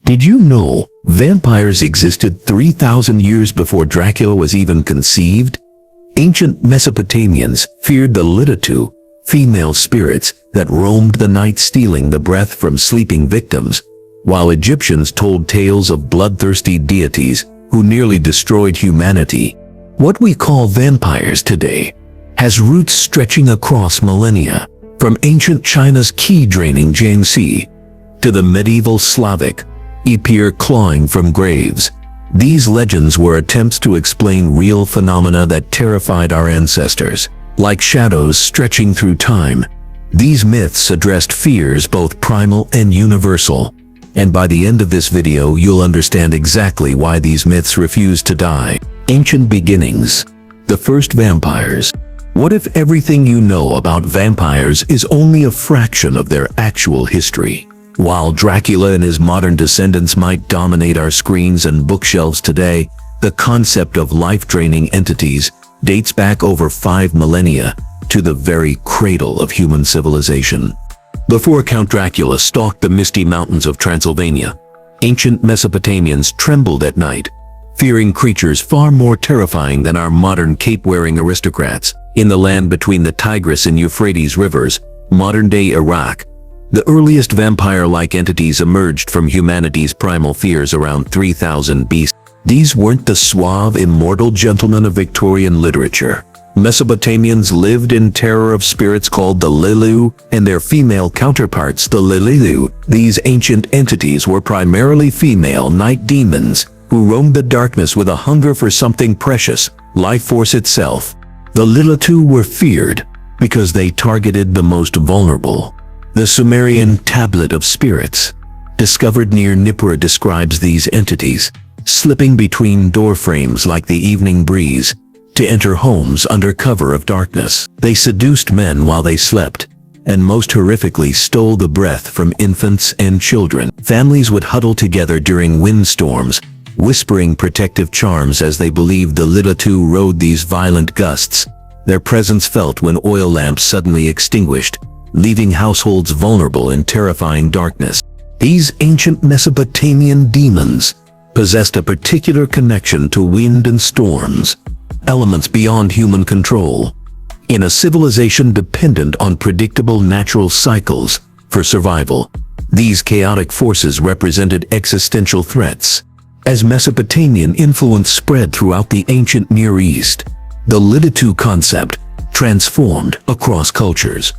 Did you know vampires existed 3,000 years before Dracula was even conceived? Ancient Mesopotamians feared the Lilitu, female spirits that roamed the night stealing the breath from sleeping victims, while Egyptians told tales of bloodthirsty deities who nearly destroyed humanity. What we call vampires today has roots stretching across millennia, from ancient China's key-draining Jiangshi to the medieval Slavic Epir clawing from graves. These legends were attempts to explain real phenomena that terrified our ancestors. Like shadows stretching through time, these myths addressed fears both primal and universal. And by the end of this video, you'll understand exactly why these myths refuse to die. Ancient beginnings. The first vampires. What if everything you know about vampires is only a fraction of their actual history? While Dracula and his modern descendants might dominate our screens and bookshelves today, the concept of life-draining entities dates back over 5 millennia to the very cradle of human civilization. Before Count Dracula stalked the misty mountains of Transylvania, ancient Mesopotamians trembled at night, fearing creatures far more terrifying than our modern cape-wearing aristocrats. In the land between the Tigris and Euphrates rivers, modern-day Iraq, the earliest vampire-like entities emerged from humanity's primal fears around 3000 BC. These weren't the suave, immortal gentlemen of Victorian literature. Mesopotamians lived in terror of spirits called the Lilitu and their female counterparts, the Lilitu. These ancient entities were primarily female night demons who roamed the darkness with a hunger for something precious, life force itself. The Lilitu were feared because they targeted the most vulnerable. The Sumerian Tablet of Spirits, discovered near Nippur, describes these entities slipping between door frames like the evening breeze to enter homes under cover of darkness. They seduced men while they slept, and most horrifically stole the breath from infants and children. Families would huddle together during windstorms, whispering protective charms as they believed the Lilitu rode these violent gusts, their presence felt when oil lamps suddenly extinguished, leaving households vulnerable in terrifying darkness. These ancient Mesopotamian demons possessed a particular connection to wind and storms, elements beyond human control. In a civilization dependent on predictable natural cycles for survival, these chaotic forces represented existential threats. As Mesopotamian influence spread throughout the ancient Near East, the Lilitu concept transformed across cultures.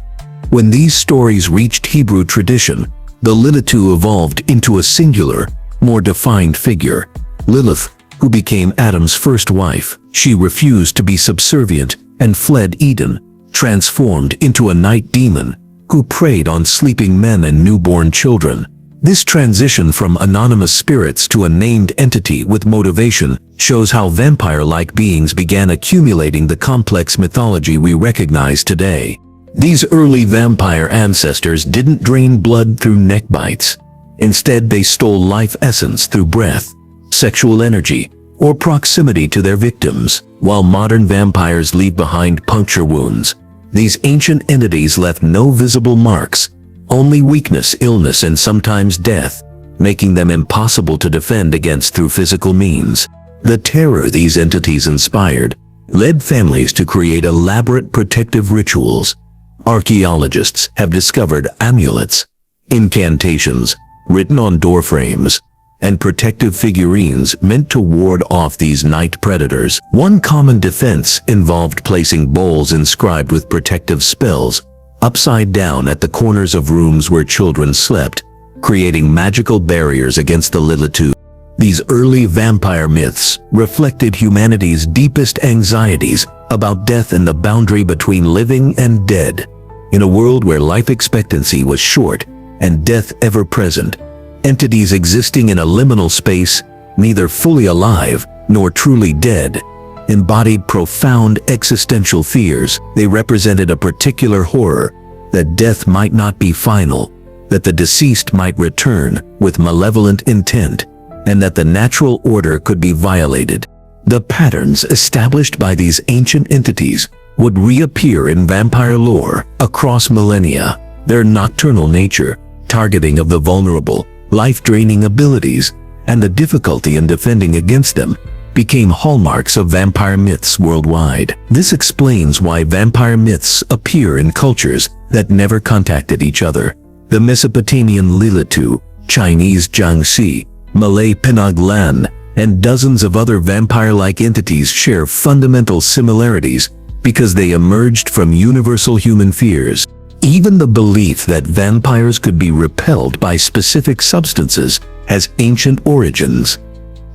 When these stories reached Hebrew tradition, the Lilitu evolved into a singular, more defined figure, Lilith, who became Adam's first wife. She refused to be subservient and fled Eden, transformed into a night demon who preyed on sleeping men and newborn children. This transition from anonymous spirits to a named entity with motivation shows how vampire-like beings began accumulating the complex mythology we recognize today. These early vampire ancestors didn't drain blood through neck bites. Instead, they stole life essence through breath, sexual energy, or proximity to their victims. While modern vampires leave behind puncture wounds, these ancient entities left no visible marks, only weakness, illness, and sometimes death, making them impossible to defend against through physical means. The terror these entities inspired led families to create elaborate protective rituals. Archaeologists have discovered amulets, incantations written on doorframes, and protective figurines meant to ward off these night predators. One common defense involved placing bowls inscribed with protective spells upside down at the corners of rooms where children slept, creating magical barriers against the Lilitu. These early vampire myths reflected humanity's deepest anxieties about death and the boundary between living and dead. In a world where life expectancy was short and death ever present, entities existing in a liminal space, neither fully alive nor truly dead, embodied profound existential fears. They represented a particular horror, that death might not be final, that the deceased might return with malevolent intent, and that the natural order could be violated. The patterns established by these ancient entities would reappear in vampire lore across millennia. Their nocturnal nature, targeting of the vulnerable, life-draining abilities, and the difficulty in defending against them became hallmarks of vampire myths worldwide. This explains why vampire myths appear in cultures that never contacted each other. The Mesopotamian Lilitu, Chinese Jiangshi, Malay Penanggalan, and dozens of other vampire-like entities share fundamental similarities because they emerged from universal human fears. Even the belief that vampires could be repelled by specific substances has ancient origins.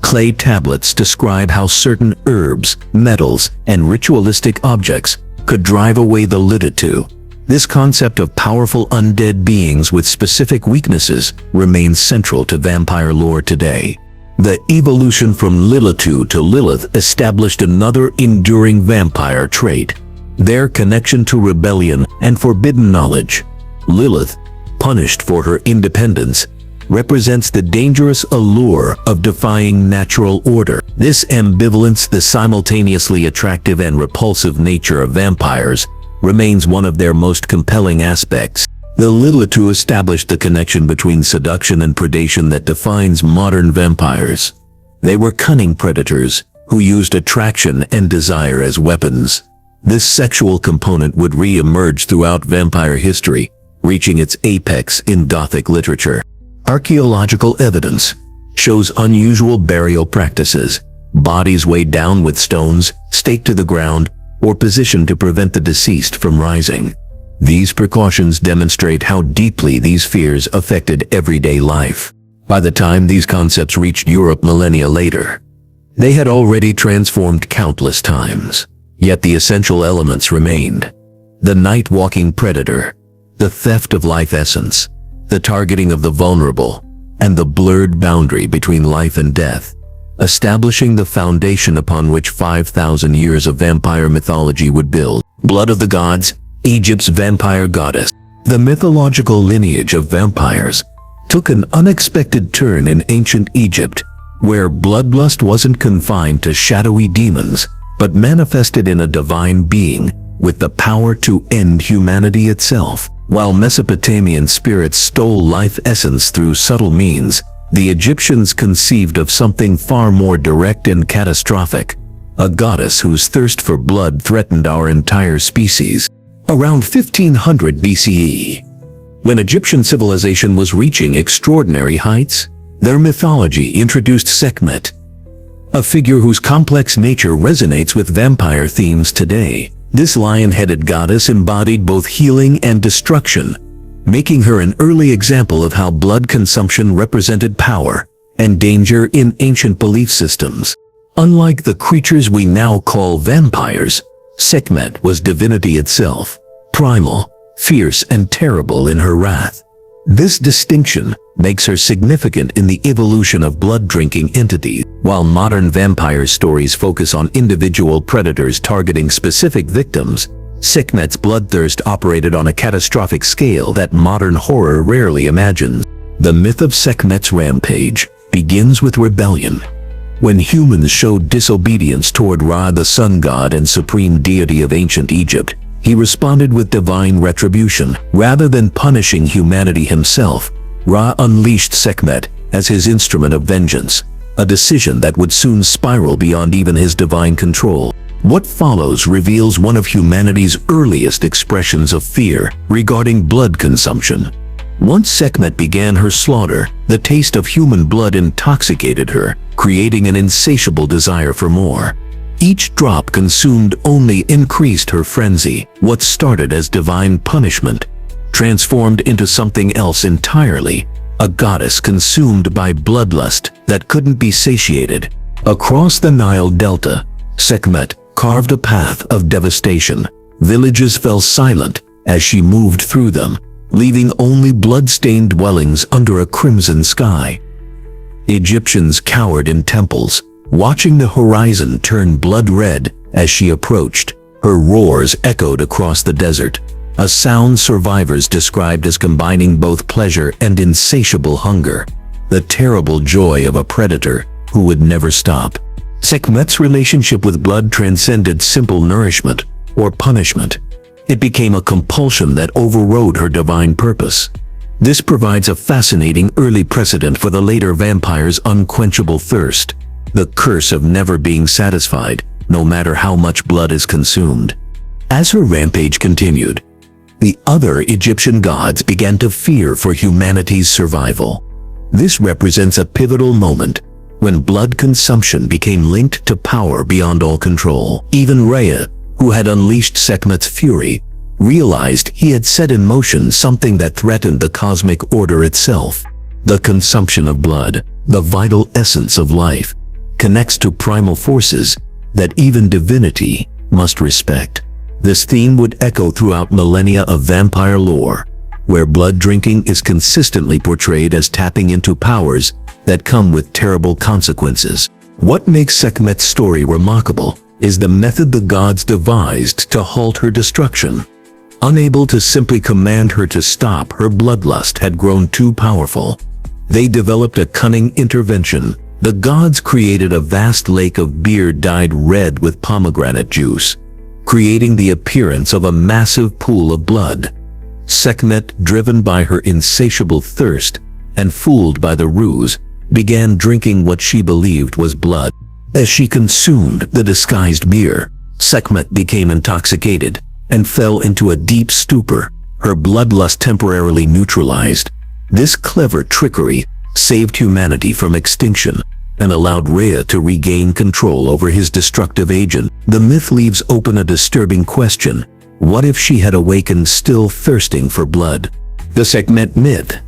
Clay tablets describe how certain herbs, metals, and ritualistic objects could drive away the Lilitu. This concept of powerful undead beings with specific weaknesses remains central to vampire lore today. The evolution from Lilitu to Lilith established another enduring vampire trait: their connection to rebellion and forbidden knowledge. Lilith, punished for her independence, represents the dangerous allure of defying natural order. This ambivalence, the simultaneously attractive and repulsive nature of vampires, remains one of their most compelling aspects. The Lilitu established the connection between seduction and predation that defines modern vampires. They were cunning predators who used attraction and desire as weapons. This sexual component would re-emerge throughout vampire history, reaching its apex in Gothic literature. Archaeological evidence shows unusual burial practices, bodies weighed down with stones, staked to the ground, or positioned to prevent the deceased from rising. These precautions demonstrate how deeply these fears affected everyday life. By the time these concepts reached Europe millennia later, they had already transformed countless times. Yet the essential elements remained: the night-walking predator, the theft of life essence, the targeting of the vulnerable, and the blurred boundary between life and death, establishing the foundation upon which 5,000 years of vampire mythology would build. Blood of the Gods, Egypt's vampire goddess. The mythological lineage of vampires took an unexpected turn in ancient Egypt, where bloodlust wasn't confined to shadowy demons, but manifested in a divine being with the power to end humanity itself. While Mesopotamian spirits stole life essence through subtle means, the Egyptians conceived of something far more direct and catastrophic: a goddess whose thirst for blood threatened our entire species. Around 1500 BCE, when Egyptian civilization was reaching extraordinary heights, their mythology introduced Sekhmet, a figure whose complex nature resonates with vampire themes today. This lion-headed goddess embodied both healing and destruction, making her an early example of how blood consumption represented power and danger in ancient belief systems. Unlike the creatures we now call vampires, Sekhmet was divinity itself, primal, fierce, and terrible in her wrath. This distinction makes her significant in the evolution of blood-drinking entities. While modern vampire stories focus on individual predators targeting specific victims, Sekhmet's bloodthirst operated on a catastrophic scale that modern horror rarely imagines. The myth of Sekhmet's rampage begins with rebellion. When humans showed disobedience toward Ra, the sun god and supreme deity of ancient Egypt, he responded with divine retribution. Rather than punishing humanity himself, Ra unleashed Sekhmet as his instrument of vengeance, a decision that would soon spiral beyond even his divine control. What follows reveals one of humanity's earliest expressions of fear regarding blood consumption. Once Sekhmet began her slaughter, the taste of human blood intoxicated her, creating an insatiable desire for more. Each drop consumed only increased her frenzy. What started as divine punishment transformed into something else entirely: a goddess consumed by bloodlust that couldn't be satiated. Across the Nile Delta, Sekhmet carved a path of devastation. Villages fell silent as she moved through them, leaving only blood-stained dwellings under a crimson sky. Egyptians cowered in temples, watching the horizon turn blood-red as she approached. Her roars echoed across the desert, a sound survivors described as combining both pleasure and insatiable hunger, the terrible joy of a predator who would never stop. Sekhmet's relationship with blood transcended simple nourishment or punishment. It became a compulsion that overrode her divine purpose. This provides a fascinating early precedent for the later vampire's unquenchable thirst, the curse of never being satisfied, no matter how much blood is consumed. As her rampage continued, the other Egyptian gods began to fear for humanity's survival. This represents a pivotal moment when blood consumption became linked to power beyond all control. Even Rhea, who had unleashed Sekhmet's fury, realized he had set in motion something that threatened the cosmic order itself. The consumption of blood, the vital essence of life, connects to primal forces that even divinity must respect. This theme would echo throughout millennia of vampire lore, where blood drinking is consistently portrayed as tapping into powers that come with terrible consequences. What makes Sekhmet's story remarkable is the method the gods devised to halt her destruction. Unable to simply command her to stop, her bloodlust had grown too powerful. They developed a cunning intervention. The gods created a vast lake of beer dyed red with pomegranate juice, creating the appearance of a massive pool of blood. Sekhmet, driven by her insatiable thirst and fooled by the ruse, began drinking what she believed was blood. As she consumed the disguised beer, Sekhmet became intoxicated and fell into a deep stupor, her bloodlust temporarily neutralized. This clever trickery saved humanity from extinction and allowed Rhea to regain control over his destructive agent. The myth leaves open a disturbing question. What if she had awakened still thirsting for blood? The Sekhmet myth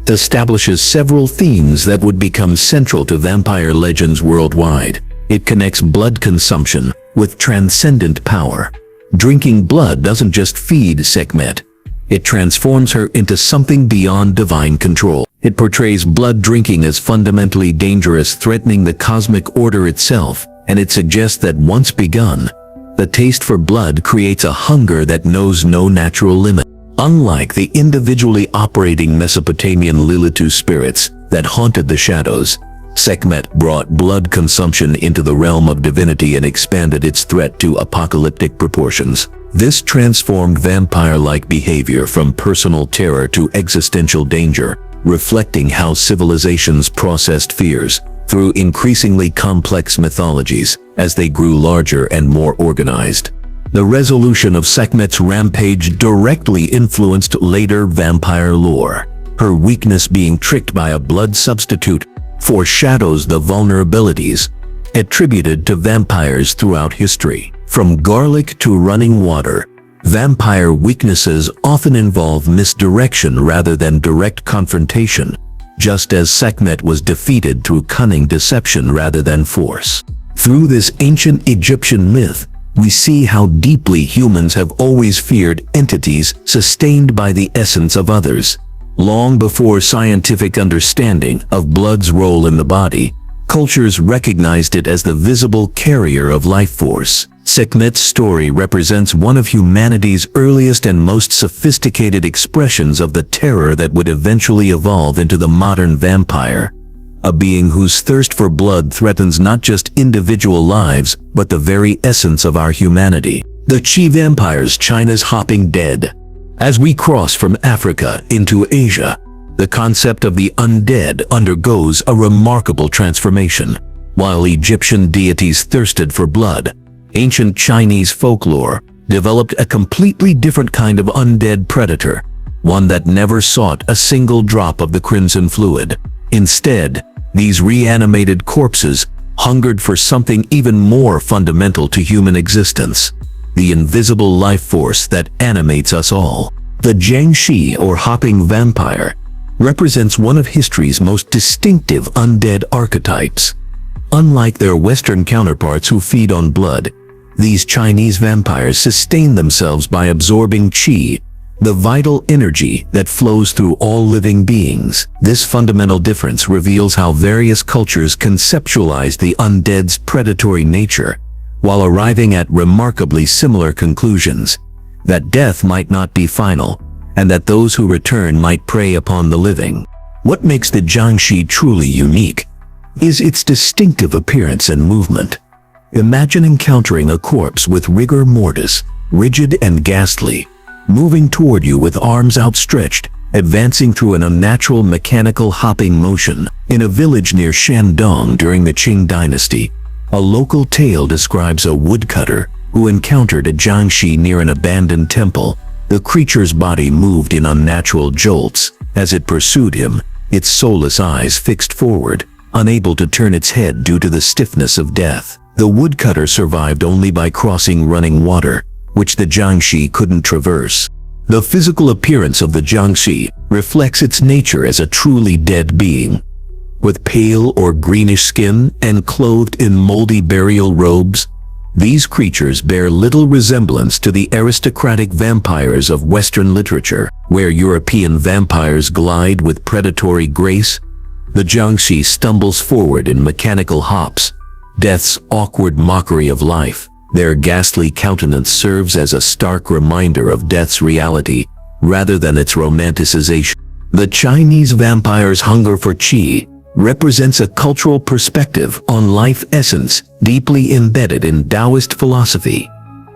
establishes several themes that would become central to vampire legends worldwide. It connects blood consumption with transcendent power. Drinking blood doesn't just feed Sekhmet, it transforms her into something beyond divine control. It portrays blood drinking as fundamentally dangerous, threatening the cosmic order itself, and it suggests that once begun, the taste for blood creates a hunger that knows no natural limit. Unlike the individually operating Mesopotamian Lilitu spirits that haunted the shadows, Sekhmet brought blood consumption into the realm of divinity and expanded its threat to apocalyptic proportions. This transformed vampire-like behavior from personal terror to existential danger, reflecting how civilizations processed fears through increasingly complex mythologies as they grew larger and more organized. The resolution of Sekhmet's rampage directly influenced later vampire lore. Her weakness being tricked by a blood substitute foreshadows the vulnerabilities attributed to vampires throughout history. From garlic to running water, vampire weaknesses often involve misdirection rather than direct confrontation, just as Sekhmet was defeated through cunning deception rather than force. Through this ancient Egyptian myth, we see how deeply humans have always feared entities sustained by the essence of others. Long before scientific understanding of blood's role in the body, cultures recognized it as the visible carrier of life force. Sekhmet's story represents one of humanity's earliest and most sophisticated expressions of the terror that would eventually evolve into the modern vampire, a being whose thirst for blood threatens not just individual lives, but the very essence of our humanity. The Chi vampires, China's hopping dead. As we cross from Africa into Asia, the concept of the undead undergoes a remarkable transformation. While Egyptian deities thirsted for blood, ancient Chinese folklore developed a completely different kind of undead predator, one that never sought a single drop of the crimson fluid. Instead, these reanimated corpses hungered for something even more fundamental to human existence: the invisible life force that animates us all. The Jiangshi, or hopping vampire, represents one of history's most distinctive undead archetypes. Unlike their Western counterparts who feed on blood, these Chinese vampires sustain themselves by absorbing qi, the vital energy that flows through all living beings. This fundamental difference reveals how various cultures conceptualize the undead's predatory nature, while arriving at remarkably similar conclusions: that death might not be final, and that those who return might prey upon the living. What makes the Jiangshi truly unique is its distinctive appearance and movement. Imagine encountering a corpse with rigor mortis, rigid and ghastly, moving toward you with arms outstretched, advancing through an unnatural mechanical hopping motion. In a village near Shandong during the Qing dynasty, a local tale describes a woodcutter who encountered a Jiangshi near an abandoned temple. The creature's body moved in unnatural jolts as it pursued him, its soulless eyes fixed forward, unable to turn its head due to the stiffness of death. The woodcutter survived only by crossing running water, which the Jiangshi couldn't traverse. The physical appearance of the Jiangshi reflects its nature as a truly dead being. With pale or greenish skin and clothed in moldy burial robes, these creatures bear little resemblance to the aristocratic vampires of Western literature, where European vampires glide with predatory grace. The Jiangshi stumbles forward in mechanical hops, death's awkward mockery of life. Their ghastly countenance serves as a stark reminder of death's reality, rather than its romanticization. The Chinese vampire's hunger for qi represents a cultural perspective on life essence deeply embedded in Taoist philosophy.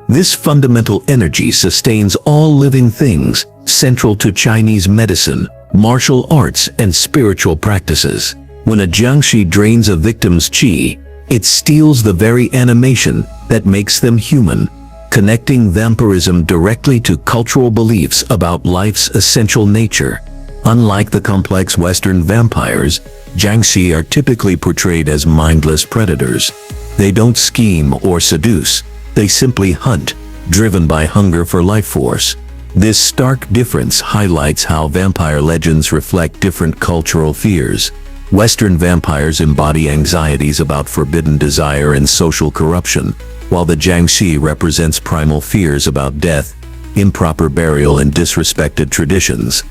This fundamental energy sustains all living things, central to Chinese medicine, martial arts, and spiritual practices. When a Jiangshi drains a victim's qi, it steals the very animation that makes them human, connecting vampirism directly to cultural beliefs about life's essential nature. Unlike the complex Western vampires, Jiangshi are typically portrayed as mindless predators. They don't scheme or seduce, they simply hunt, driven by hunger for life force. This stark difference highlights how vampire legends reflect different cultural fears. Western vampires embody anxieties about forbidden desire and social corruption, while the Jiangshi represents primal fears about death, improper burial, and disrespected traditions.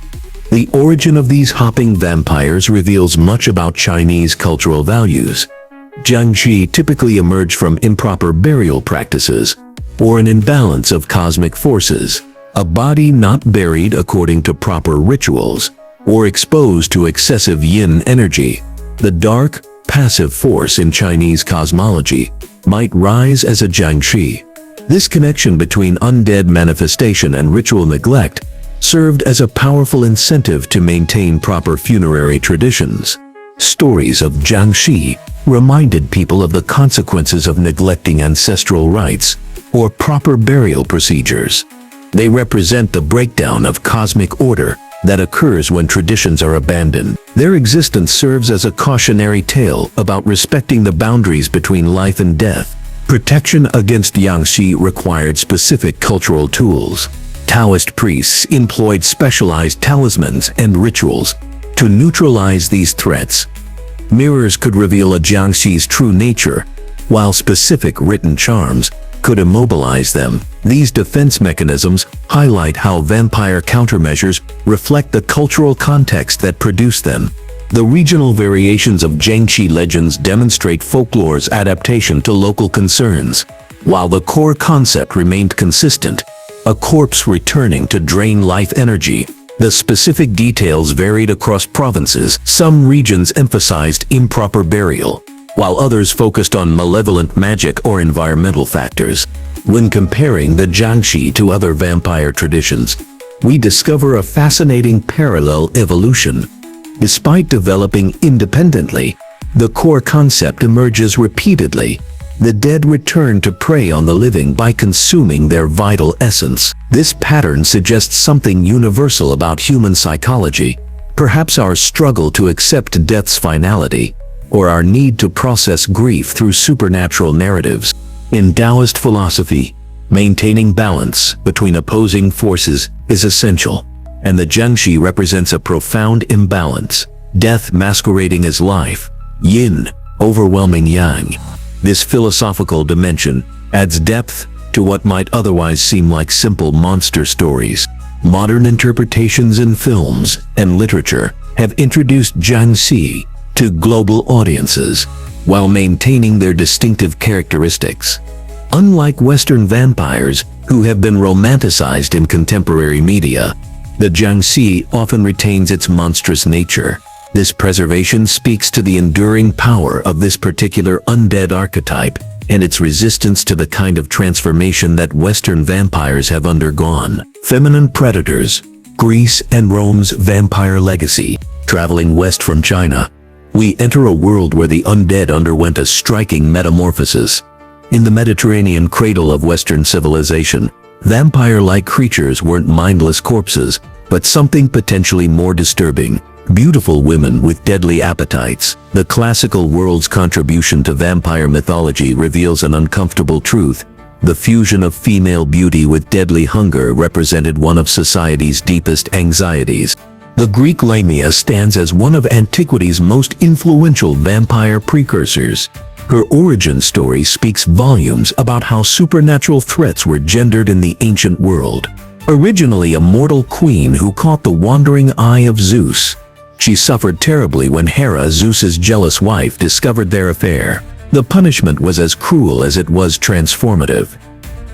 The origin of these hopping vampires reveals much about Chinese cultural values. Jiangshi typically emerge from improper burial practices, or an imbalance of cosmic forces, a body not buried according to proper rituals, or exposed to excessive yin energy. The dark, passive force in Chinese cosmology might rise as a Jiangshi. This connection between undead manifestation and ritual neglect served as a powerful incentive to maintain proper funerary traditions. Stories of Jiangshi reminded people of the consequences of neglecting ancestral rites or proper burial procedures. They represent the breakdown of cosmic order that occurs when traditions are abandoned. Their existence serves as a cautionary tale about respecting the boundaries between life and death. Protection against Jiangshi required specific cultural tools. Taoist priests employed specialized talismans and rituals to neutralize these threats. Mirrors could reveal a Jiangshi's true nature, while specific written charms could immobilize them. These defense mechanisms highlight how vampire countermeasures reflect the cultural context that produced them. The regional variations of Jiangshi legends demonstrate folklore's adaptation to local concerns. While the core concept remained consistent, a corpse returning to drain life energy, the specific details varied across provinces. Some regions emphasized improper burial, while others focused on malevolent magic or environmental factors. When comparing the Jiangshi to other vampire traditions, we discover a fascinating parallel evolution. Despite developing independently, the core concept emerges repeatedly. The dead return to prey on the living by consuming their vital essence. This pattern suggests something universal about human psychology, perhaps our struggle to accept death's finality, or our need to process grief through supernatural narratives. In Taoist philosophy, maintaining balance between opposing forces is essential, and the Jiangshi represents a profound imbalance, death masquerading as life, yin overwhelming yang. This philosophical dimension adds depth to what might otherwise seem like simple monster stories. Modern interpretations in films and literature have introduced Jiangshi to global audiences while maintaining their distinctive characteristics. Unlike Western vampires, who have been romanticized in contemporary media, the Jiangshi often retains its monstrous nature. This preservation speaks to the enduring power of this particular undead archetype and its resistance to the kind of transformation that Western vampires have undergone. Feminine predators, Greece and Rome's vampire legacy. Traveling west from China, we enter a world where the undead underwent a striking metamorphosis. In the Mediterranean cradle of Western civilization, vampire-like creatures weren't mindless corpses, but something potentially more disturbing: beautiful women with deadly appetites. The classical world's contribution to vampire mythology reveals an uncomfortable truth. The fusion of female beauty with deadly hunger represented one of society's deepest anxieties. The Greek Lamia stands as one of antiquity's most influential vampire precursors. Her origin story speaks volumes about how supernatural threats were gendered in the ancient world. Originally a mortal queen who caught the wandering eye of Zeus, she suffered terribly when Hera, Zeus's jealous wife, discovered their affair. The punishment was as cruel as it was transformative.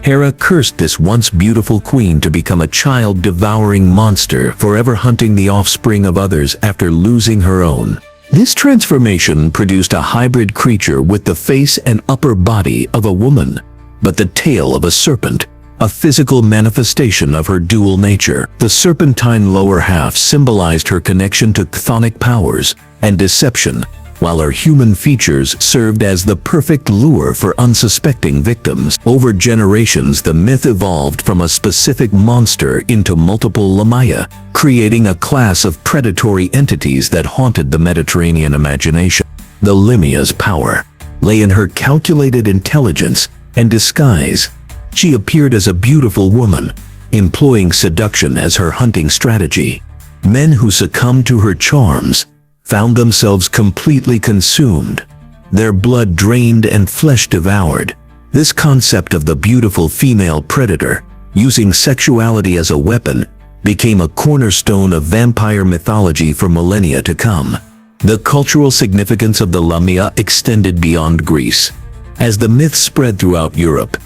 Hera cursed this once beautiful queen to become a child-devouring monster, forever hunting the offspring of others after losing her own. This transformation produced a hybrid creature with the face and upper body of a woman, but the tail of a serpent, a physical manifestation of her dual nature. The serpentine lower half symbolized her connection to chthonic powers and deception, while her human features served as the perfect lure for unsuspecting victims. Over generations, the myth evolved from a specific monster into multiple Lamia, creating a class of predatory entities that haunted the Mediterranean imagination. The Lamia's power lay in her calculated intelligence and disguise. She appeared as a beautiful woman, employing seduction as her hunting strategy. Men who succumbed to her charms found themselves completely consumed, their blood drained and flesh devoured. This concept of the beautiful female predator, using sexuality as a weapon, became a cornerstone of vampire mythology for millennia to come. The cultural significance of the Lamia extended beyond Greece. As the myth spread throughout Europe,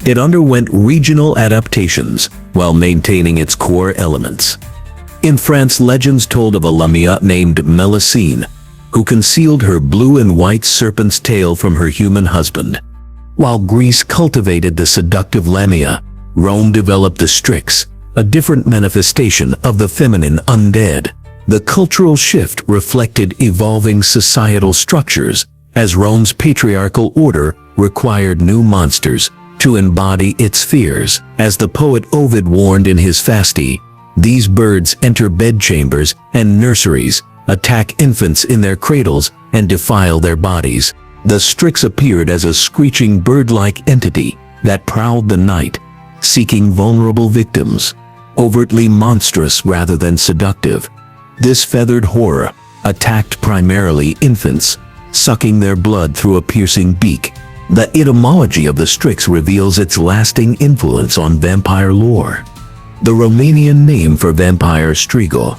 it underwent regional adaptations while maintaining its core elements. In France, legends told of a Lamia named Melusine, who concealed her blue and white serpent's tail from her human husband. While Greece cultivated the seductive Lamia, Rome developed the Strix, a different manifestation of the feminine undead. The cultural shift reflected evolving societal structures, as Rome's patriarchal order required new monsters to embody its fears. As the poet Ovid warned in his Fasti, these birds enter bedchambers and nurseries, attack infants in their cradles, and defile their bodies. The Strix appeared as a screeching bird-like entity that prowled the night, seeking vulnerable victims, overtly monstrous rather than seductive. This feathered horror attacked primarily infants, sucking their blood through a piercing beak. The etymology of the Strix reveals its lasting influence on vampire lore. The Romanian name for vampire strigo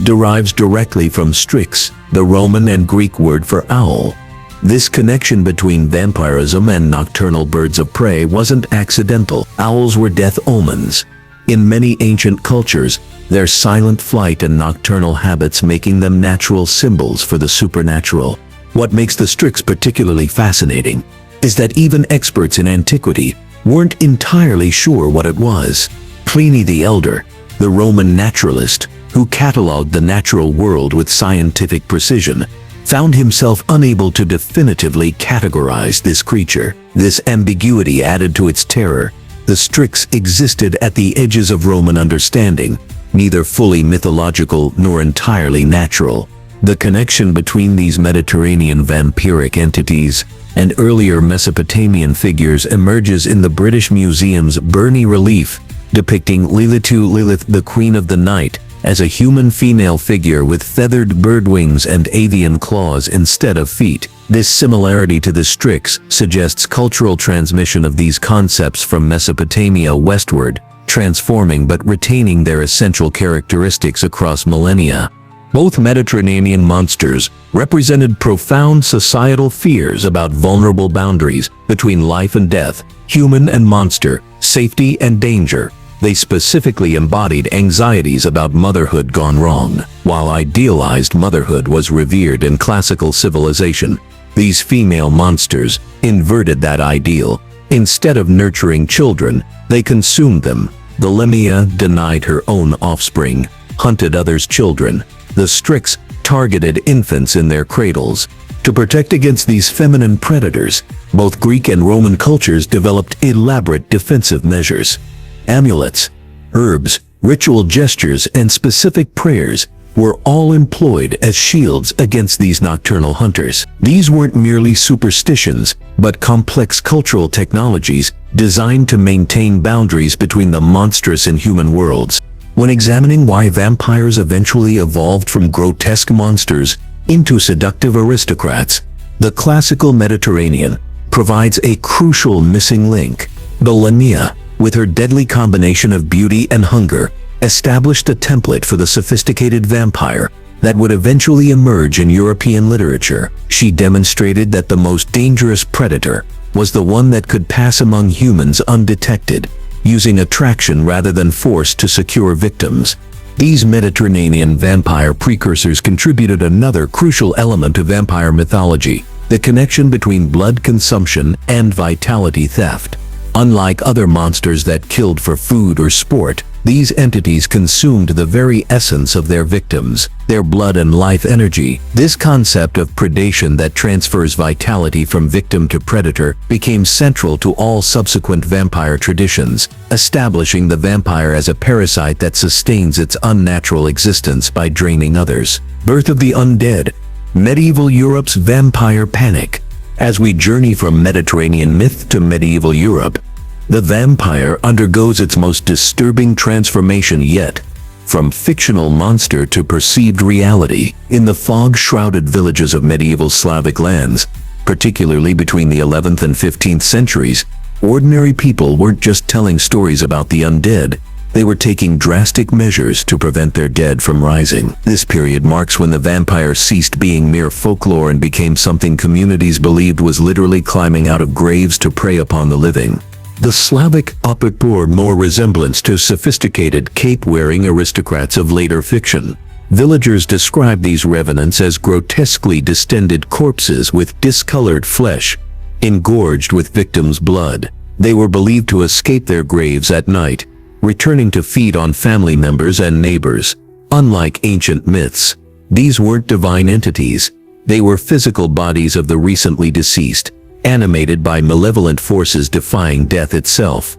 derives directly from Strix, the Roman and Greek word for owl. This connection between vampirism and nocturnal birds of prey wasn't accidental. Owls were death omens. In many ancient cultures, their silent flight and nocturnal habits making them natural symbols for the supernatural. What makes the Strix particularly fascinating is that even experts in antiquity weren't entirely sure what it was. Pliny the Elder, the Roman naturalist who cataloged the natural world with scientific precision, found himself unable to definitively categorize this creature. This ambiguity added to its terror. The Strix existed at the edges of Roman understanding, neither fully mythological nor entirely natural. The connection between these Mediterranean vampiric entities and earlier Mesopotamian figures emerges in the British Museum's Burney relief, depicting Lilitu, Lilith, the Queen of the Night, as a human female figure with feathered bird wings and avian claws instead of feet. This similarity to the Strix suggests cultural transmission of these concepts from Mesopotamia westward, transforming but retaining their essential characteristics across millennia. Both Mediterranean monsters represented profound societal fears about vulnerable boundaries between life and death, human and monster, safety and danger. They specifically embodied anxieties about motherhood gone wrong. While idealized motherhood was revered in classical civilization, these female monsters inverted that ideal. Instead of nurturing children, they consumed them. The Lamia denied her own offspring, hunted others' children. The Strix targeted infants in their cradles. To protect against these feminine predators, both Greek and Roman cultures developed elaborate defensive measures. Amulets, herbs, ritual gestures, and specific prayers were all employed as shields against these nocturnal hunters. These weren't merely superstitions, but complex cultural technologies designed to maintain boundaries between the monstrous and human worlds. When examining why vampires eventually evolved from grotesque monsters into seductive aristocrats, the classical Mediterranean provides a crucial missing link. The Lamia, with her deadly combination of beauty and hunger, established a template for the sophisticated vampire that would eventually emerge in European literature. She demonstrated that the most dangerous predator was the one that could pass among humans undetected, using attraction rather than force to secure victims. These Mediterranean vampire precursors contributed another crucial element to vampire mythology: the connection between blood consumption and vitality theft. Unlike other monsters that killed for food or sport, these entities consumed the very essence of their victims, their blood and life energy. This concept of predation that transfers vitality from victim to predator became central to all subsequent vampire traditions, establishing the vampire as a parasite that sustains its unnatural existence by draining others. Birth of the Undead, Medieval Europe's vampire panic. As we journey from Mediterranean myth to medieval Europe, the vampire undergoes its most disturbing transformation yet. From fictional monster to perceived reality, in the fog-shrouded villages of medieval Slavic lands, particularly between the 11th and 15th centuries, ordinary people weren't just telling stories about the undead, they were taking drastic measures to prevent their dead from rising. This period marks when the vampire ceased being mere folklore and became something communities believed was literally climbing out of graves to prey upon the living. The Slavic epic bore more resemblance to sophisticated cape-wearing aristocrats of later fiction. Villagers described these revenants as grotesquely distended corpses with discolored flesh, engorged with victims' blood. They were believed to escape their graves at night, returning to feed on family members and neighbors. Unlike ancient myths, these weren't divine entities. They were physical bodies of the recently deceased, animated by malevolent forces defying death itself.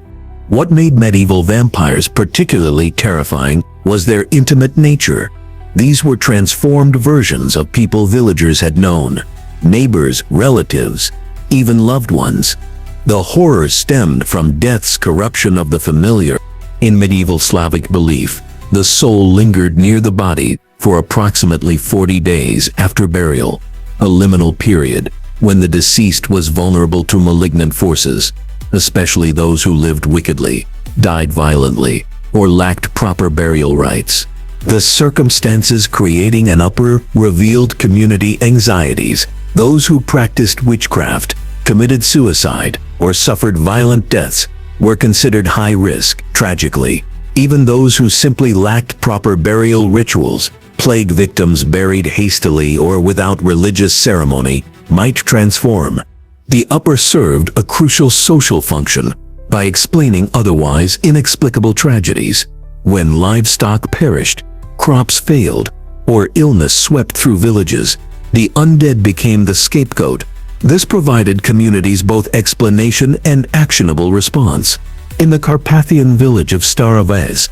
What made medieval vampires particularly terrifying was their intimate nature. These were transformed versions of people villagers had known: neighbors, relatives, even loved ones. The horror stemmed from death's corruption of the familiar. In medieval Slavic belief, the soul lingered near the body for approximately 40 days after burial, a liminal period when the deceased was vulnerable to malignant forces, especially those who lived wickedly, died violently, or lacked proper burial rites. The circumstances creating an uproar revealed community anxieties. Those who practiced witchcraft, committed suicide, or suffered violent deaths were considered high risk. Tragically, even those who simply lacked proper burial rituals, plague victims buried hastily or without religious ceremony, might transform. The upper served a crucial social function by explaining otherwise inexplicable tragedies. When livestock perished, crops failed, or illness swept through villages, the undead became the scapegoat. This provided communities both explanation and actionable response. In the Carpathian village of Starovez,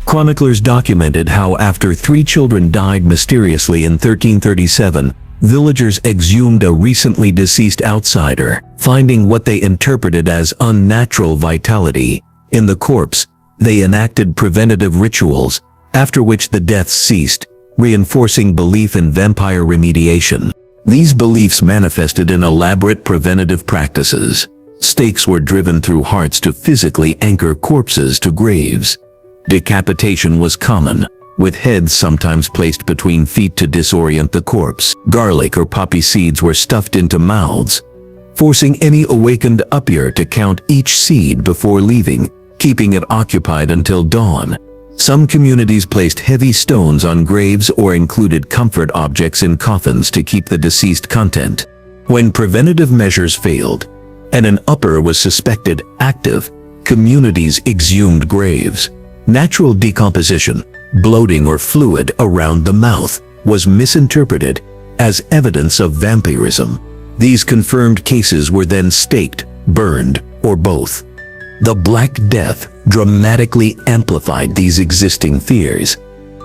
chroniclers documented how after 3 children died mysteriously in 1337, villagers exhumed a recently deceased outsider, finding what they interpreted as unnatural vitality in the corpse. They enacted preventative rituals, after which the deaths ceased, reinforcing belief in vampire remediation. These beliefs manifested in elaborate preventative practices. Stakes were driven through hearts to physically anchor corpses to graves. Decapitation was common, with heads sometimes placed between feet to disorient the corpse. Garlic or poppy seeds were stuffed into mouths, forcing any awakened upper to count each seed before leaving, keeping it occupied until dawn. Some communities placed heavy stones on graves or included comfort objects in coffins to keep the deceased content. When preventative measures failed, and an upper was suspected active, communities exhumed graves. Natural decomposition. bloating or fluid around the mouth was misinterpreted as evidence of vampirism. These confirmed cases were then staked, burned, or both. The Black Death dramatically amplified these existing fears.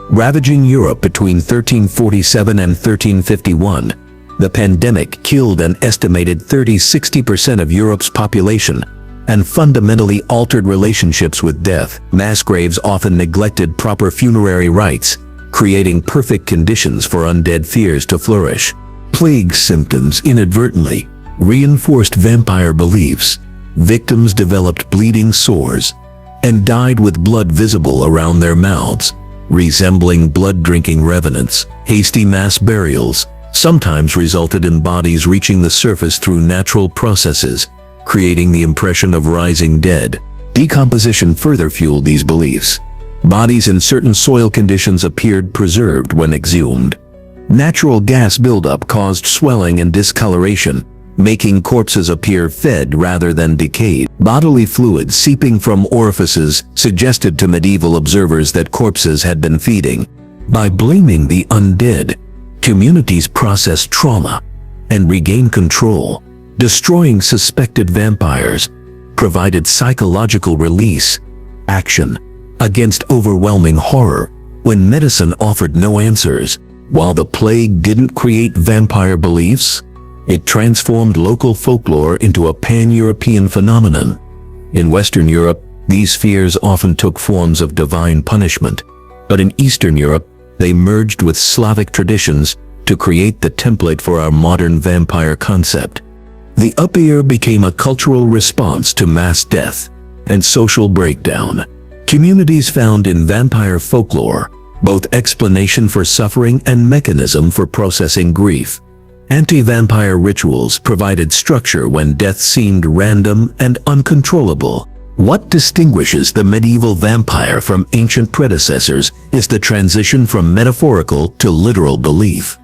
Ravaging Europe between 1347 and 1351, the pandemic killed an estimated 30–60% of Europe's population and fundamentally altered relationships with death. Mass graves often neglected proper funerary rites, creating perfect conditions for undead fears to flourish. Plague symptoms inadvertently reinforced vampire beliefs. Victims developed bleeding sores and died with blood visible around their mouths, resembling blood-drinking revenants. Hasty mass burials sometimes resulted in bodies reaching the surface through natural processes, creating the impression of rising dead. Decomposition further fueled these beliefs. Bodies in certain soil conditions appeared preserved when exhumed. Natural gas buildup caused swelling and discoloration, making corpses appear fed rather than decayed. Bodily fluid seeping from orifices suggested to medieval observers that corpses had been feeding. By blaming the undead, communities processed trauma and regained control. Destroying suspected vampires provided psychological release, action against overwhelming horror when medicine offered no answers. While the plague didn't create vampire beliefs, it transformed local folklore into a pan-European phenomenon. In Western Europe, these fears often took forms of divine punishment, but in Eastern Europe, they merged with Slavic traditions to create the template for our modern vampire concept. The Up-Year became a cultural response to mass death and social breakdown. Communities found in vampire folklore both explanation for suffering and mechanism for processing grief. Anti-vampire rituals provided structure when death seemed random and uncontrollable. What distinguishes the medieval vampire from ancient predecessors is the transition from metaphorical to literal belief.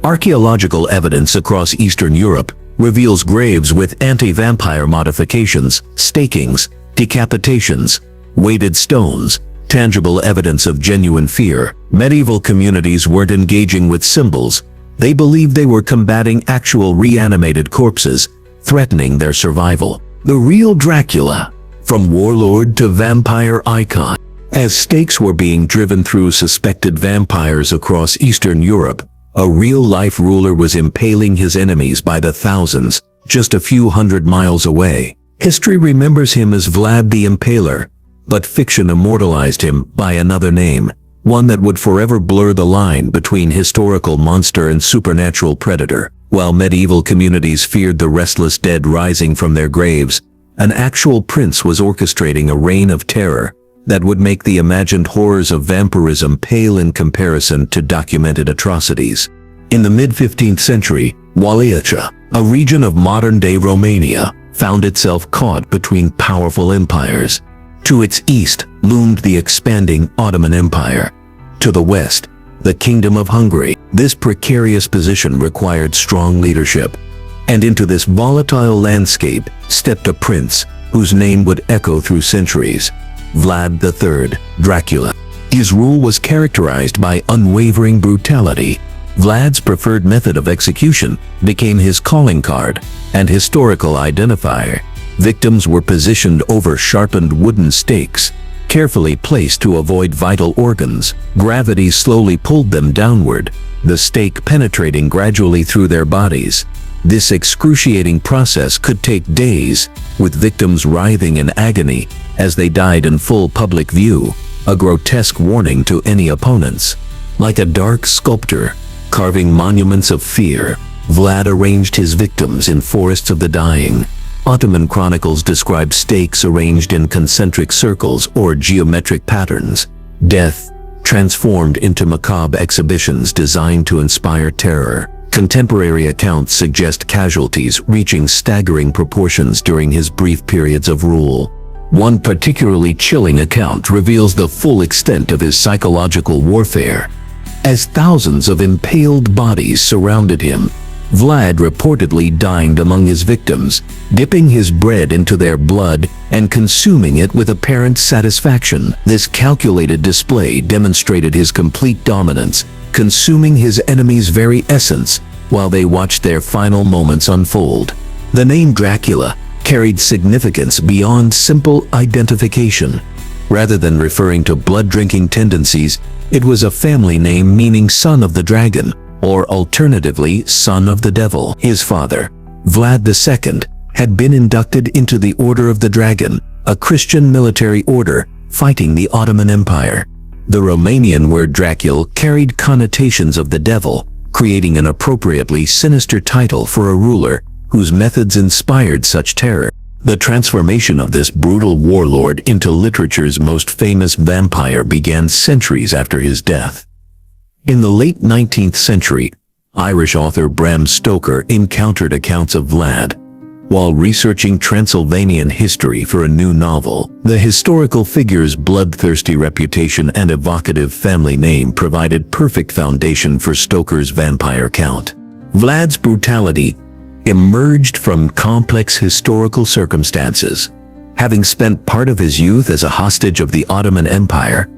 Archaeological evidence across Eastern Europe reveals graves with anti-vampire modifications, stakings, decapitations, weighted stones, tangible evidence of genuine fear. Medieval communities weren't engaging with symbols. They believed they were combating actual reanimated corpses, threatening their survival. The Real Dracula, from warlord to vampire icon. As stakes were being driven through suspected vampires across Eastern Europe, a real-life ruler was impaling his enemies by the thousands, just a few hundred miles away. History remembers him as Vlad the Impaler, but fiction immortalized him by another name, one that would forever blur the line between historical monster and supernatural predator. While medieval communities feared the restless dead rising from their graves, an actual prince was orchestrating a reign of terror that would make the imagined horrors of vampirism pale in comparison to documented atrocities. In the mid-15th century, Wallachia, a region of modern-day Romania, found itself caught between powerful empires. To its east loomed the expanding Ottoman Empire. To the west, the Kingdom of Hungary. This precarious position required strong leadership. And into this volatile landscape stepped a prince whose name would echo through centuries. Vlad III, Dracula. His rule was characterized by unwavering brutality. Vlad's preferred method of execution became his calling card and historical identifier. Victims were positioned over sharpened wooden stakes, carefully placed to avoid vital organs. Gravity slowly pulled them downward, the stake penetrating gradually through their bodies. This excruciating process could take days, with victims writhing in agony as they died in full public view, a grotesque warning to any opponents. Like a dark sculptor, carving monuments of fear, Vlad arranged his victims in forests of the dying. Ottoman chronicles describe stakes arranged in concentric circles or geometric patterns. Death transformed into macabre exhibitions designed to inspire terror. Contemporary accounts suggest casualties reaching staggering proportions during his brief periods of rule. One particularly chilling account reveals the full extent of his psychological warfare. As thousands of impaled bodies surrounded him, Vlad reportedly dined among his victims, dipping his bread into their blood and consuming it with apparent satisfaction. This calculated display demonstrated his complete dominance, consuming his enemy's very essence while they watched their final moments unfold. The name Dracula carried significance beyond simple identification. Rather than referring to blood-drinking tendencies, it was a family name meaning son of the dragon, or alternatively, son of the devil. His father, Vlad II, had been inducted into the Order of the Dragon, a Christian military order fighting the Ottoman Empire. The Romanian word Dracul carried connotations of the devil, creating an appropriately sinister title for a ruler whose methods inspired such terror. The transformation of this brutal warlord into literature's most famous vampire began centuries after his death. In the late 19th century, Irish author Bram Stoker encountered accounts of Vlad. While researching Transylvanian history for a new novel, the historical figure's bloodthirsty reputation and evocative family name provided perfect foundation for Stoker's vampire count. Vlad's brutality emerged from complex historical circumstances. Having spent part of his youth as a hostage of the Ottoman Empire,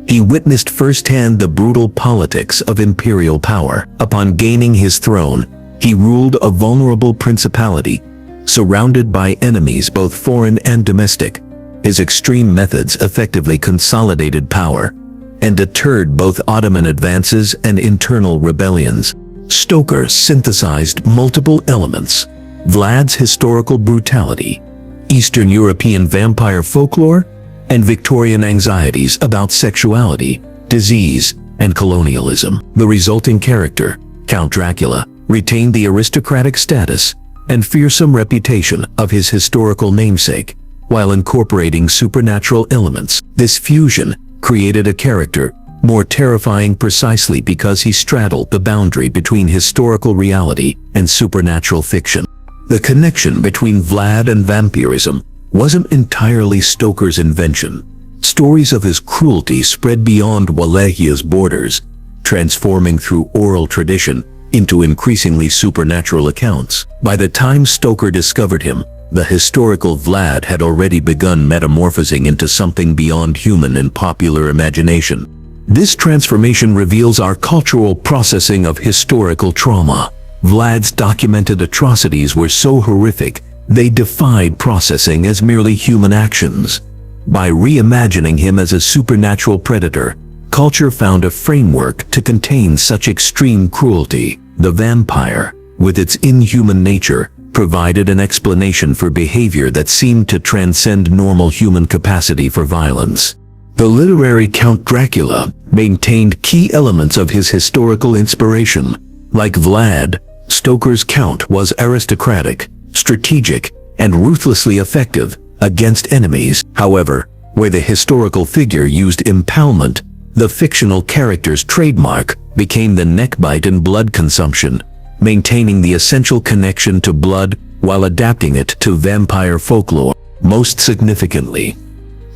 he witnessed firsthand the brutal politics of imperial power. Upon gaining his throne, he ruled a vulnerable principality, surrounded by enemies both foreign and domestic. His extreme methods effectively consolidated power and deterred both Ottoman advances and internal rebellions. Stoker synthesized multiple elements: Vlad's historical brutality, Eastern European vampire folklore, and Victorian anxieties about sexuality, disease, and colonialism. The resulting character, Count Dracula, retained the aristocratic status and fearsome reputation of his historical namesake, while incorporating supernatural elements. This fusion created a character more terrifying precisely because he straddled the boundary between historical reality and supernatural fiction. The connection between Vlad and vampirism wasn't entirely Stoker's invention. Stories of his cruelty spread beyond Walachia's borders, transforming through oral tradition into increasingly supernatural accounts. By the time Stoker discovered him, the historical Vlad had already begun metamorphosing into something beyond human in popular imagination. This transformation reveals our cultural processing of historical trauma. Vlad's documented atrocities were so horrific, they defied processing as merely human actions. By reimagining him as a supernatural predator, culture found a framework to contain such extreme cruelty. The vampire, with its inhuman nature, provided an explanation for behavior that seemed to transcend normal human capacity for violence. The literary Count Dracula maintained key elements of his historical inspiration. Like Vlad, Stoker's Count was aristocratic, strategic, and ruthlessly effective against enemies. However, where the historical figure used impalement, the fictional character's trademark became the neckbite and blood consumption, maintaining the essential connection to blood while adapting it to vampire folklore. Most significantly,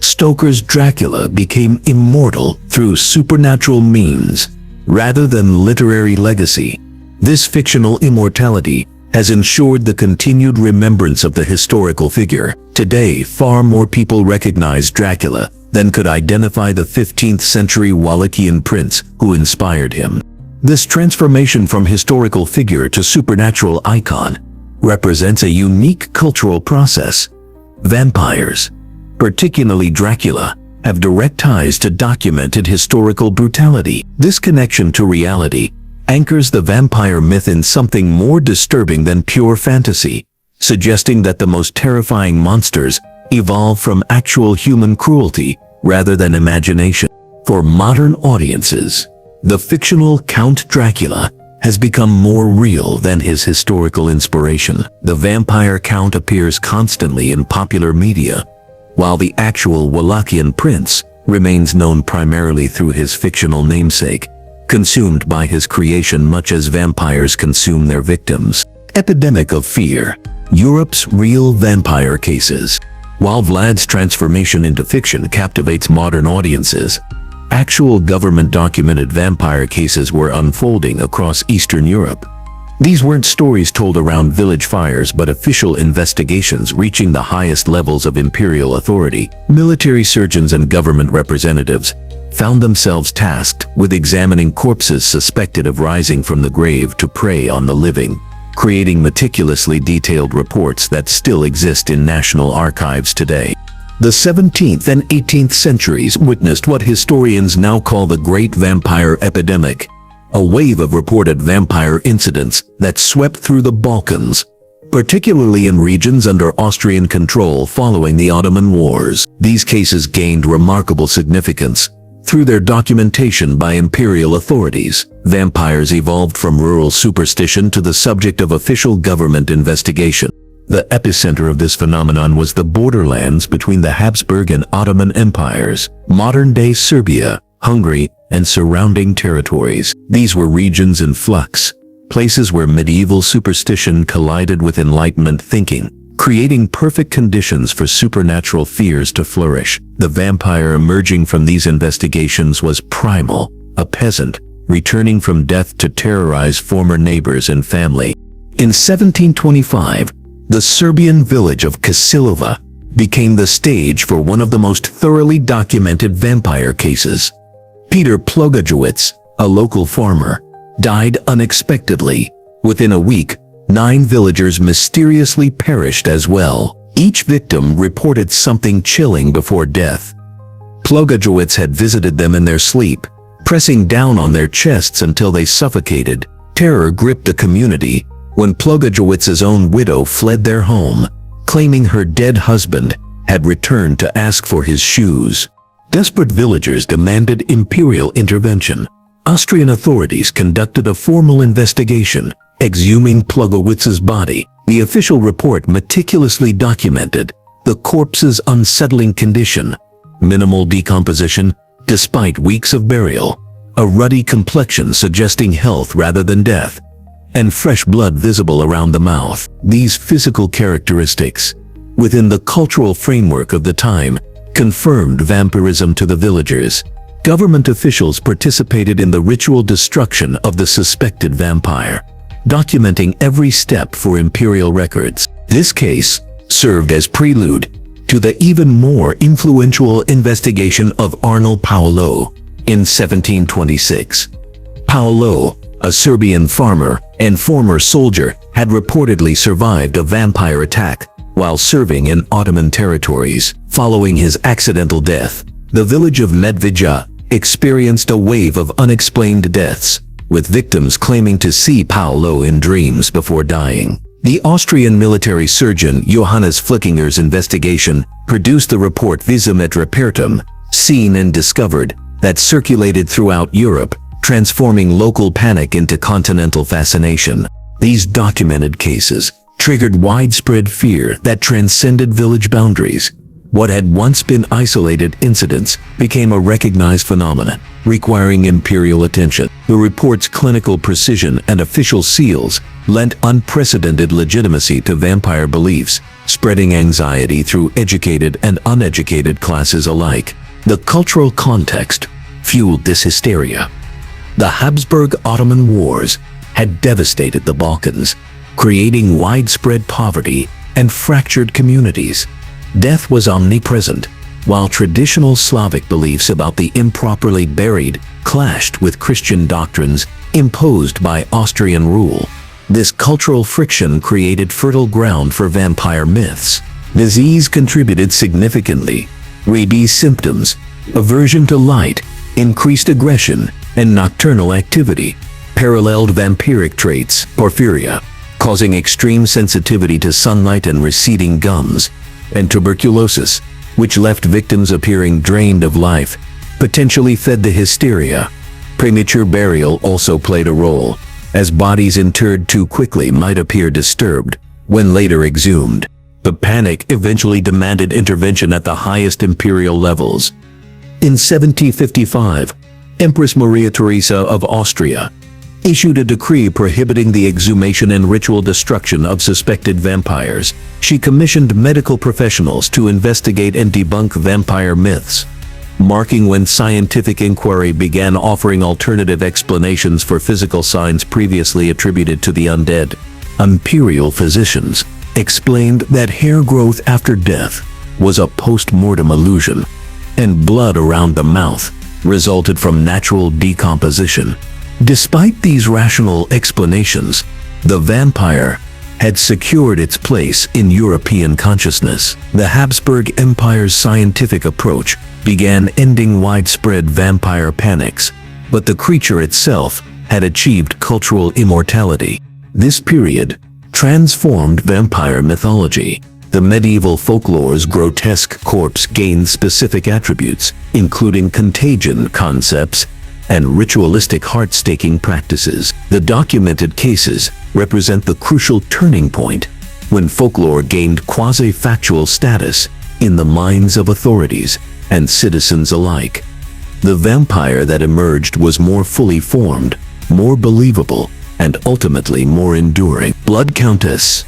Stoker's Dracula became immortal through supernatural means rather than literary legacy. This fictional immortality has ensured the continued remembrance of the historical figure. Today, far more people recognize Dracula than could identify the 15th century Wallachian prince who inspired him. This transformation from historical figure to supernatural icon represents a unique cultural process. Vampires, particularly Dracula, have direct ties to documented historical brutality. This connection to reality anchors the vampire myth in something more disturbing than pure fantasy, suggesting that the most terrifying monsters evolve from actual human cruelty rather than imagination. For modern audiences, the fictional Count Dracula has become more real than his historical inspiration. The vampire count appears constantly in popular media, while the actual Wallachian prince remains known primarily through his fictional namesake, consumed by his creation much as vampires consume their victims. Epidemic of Fear, Europe's real vampire cases. While Vlad's transformation into fiction captivates modern audiences, actual government-documented vampire cases were unfolding across Eastern Europe. These weren't stories told around village fires but official investigations reaching the highest levels of imperial authority. Military surgeons and government representatives found themselves tasked with examining corpses suspected of rising from the grave to prey on the living, creating meticulously detailed reports that still exist in national archives today. The 17th and 18th centuries witnessed what historians now call the Great Vampire Epidemic, a wave of reported vampire incidents that swept through the Balkans, particularly in regions under Austrian control following the Ottoman Wars. These cases gained remarkable significance through their documentation by imperial authorities. Vampires evolved from rural superstition to the subject of official government investigation. The epicenter of this phenomenon was the borderlands between the Habsburg and Ottoman empires, modern-day Serbia, Hungary, and surrounding territories. These were regions in flux, places where medieval superstition collided with Enlightenment thinking, creating perfect conditions for supernatural fears to flourish. The vampire emerging from these investigations was primal, a peasant, returning from death to terrorize former neighbors and family. In 1725, the Serbian village of Kasilova became the stage for one of the most thoroughly documented vampire cases. Peter Plogajewicz, a local farmer, died unexpectedly. Within a week, 9 villagers mysteriously perished as well. Each victim reported something chilling before death. Plogajewicz had visited them in their sleep, pressing down on their chests until they suffocated. Terror gripped the community when Plogajewicz's own widow fled their home, claiming her dead husband had returned to ask for his shoes. Desperate villagers demanded imperial intervention. Austrian authorities conducted a formal investigation, exhuming Plogajewicz's body. The official report meticulously documented the corpse's unsettling condition: minimal decomposition despite weeks of burial, a ruddy complexion suggesting health rather than death, and fresh blood visible around the mouth. These physical characteristics, within the cultural framework of the time, confirmed vampirism to the villagers. Government officials participated in the ritual destruction of the suspected vampire, documenting every step for imperial records. This case served as prelude to the even more influential investigation of Arnold Paolo in 1726. Paolo, a Serbian farmer and former soldier, had reportedly survived a vampire attack while serving in Ottoman territories. Following his accidental death, the village of Medveja experienced a wave of unexplained deaths, with victims claiming to see Paolo in dreams before dying. The Austrian military surgeon Johannes Flickinger's investigation produced the report Visum et Repertum, Seen and Discovered, that circulated throughout Europe, transforming local panic into continental fascination. These documented cases triggered widespread fear that transcended village boundaries. What had once been isolated incidents became a recognized phenomenon, requiring imperial attention. The report's clinical precision and official seals lent unprecedented legitimacy to vampire beliefs, spreading anxiety through educated and uneducated classes alike. The cultural context fueled this hysteria. The Habsburg-Ottoman Wars had devastated the Balkans, creating widespread poverty and fractured communities. Death was omnipresent, while traditional Slavic beliefs about the improperly buried clashed with Christian doctrines imposed by Austrian rule. This cultural friction created fertile ground for vampire myths. Disease contributed significantly. Rabies symptoms, aversion to light, increased aggression, and nocturnal activity paralleled vampiric traits, porphyria, causing extreme sensitivity to sunlight and receding gums, and tuberculosis, which left victims appearing drained of life, potentially fed the hysteria. Premature burial also played a role, as bodies interred too quickly might appear disturbed when later exhumed. The panic eventually demanded intervention at the highest imperial levels. In 1755, Empress Maria Theresa of Austria issued a decree prohibiting the exhumation and ritual destruction of suspected vampires. She commissioned medical professionals to investigate and debunk vampire myths. marking when scientific inquiry began offering alternative explanations for physical signs previously attributed to the undead. Imperial physicians explained that hair growth after death was a post-mortem illusion, and blood around the mouth resulted from natural decomposition. Despite these rational explanations, the vampire had secured its place in European consciousness. The Habsburg Empire's scientific approach began ending widespread vampire panics, but the creature itself had achieved cultural immortality. This period transformed vampire mythology. The medieval folklore's grotesque corpse gained specific attributes, including contagion concepts and ritualistic heart-staking practices. The documented cases represent the crucial turning point when folklore gained quasi-factual status in the minds of authorities and citizens alike. The vampire that emerged was more fully formed, more believable, and ultimately more enduring. Blood Countess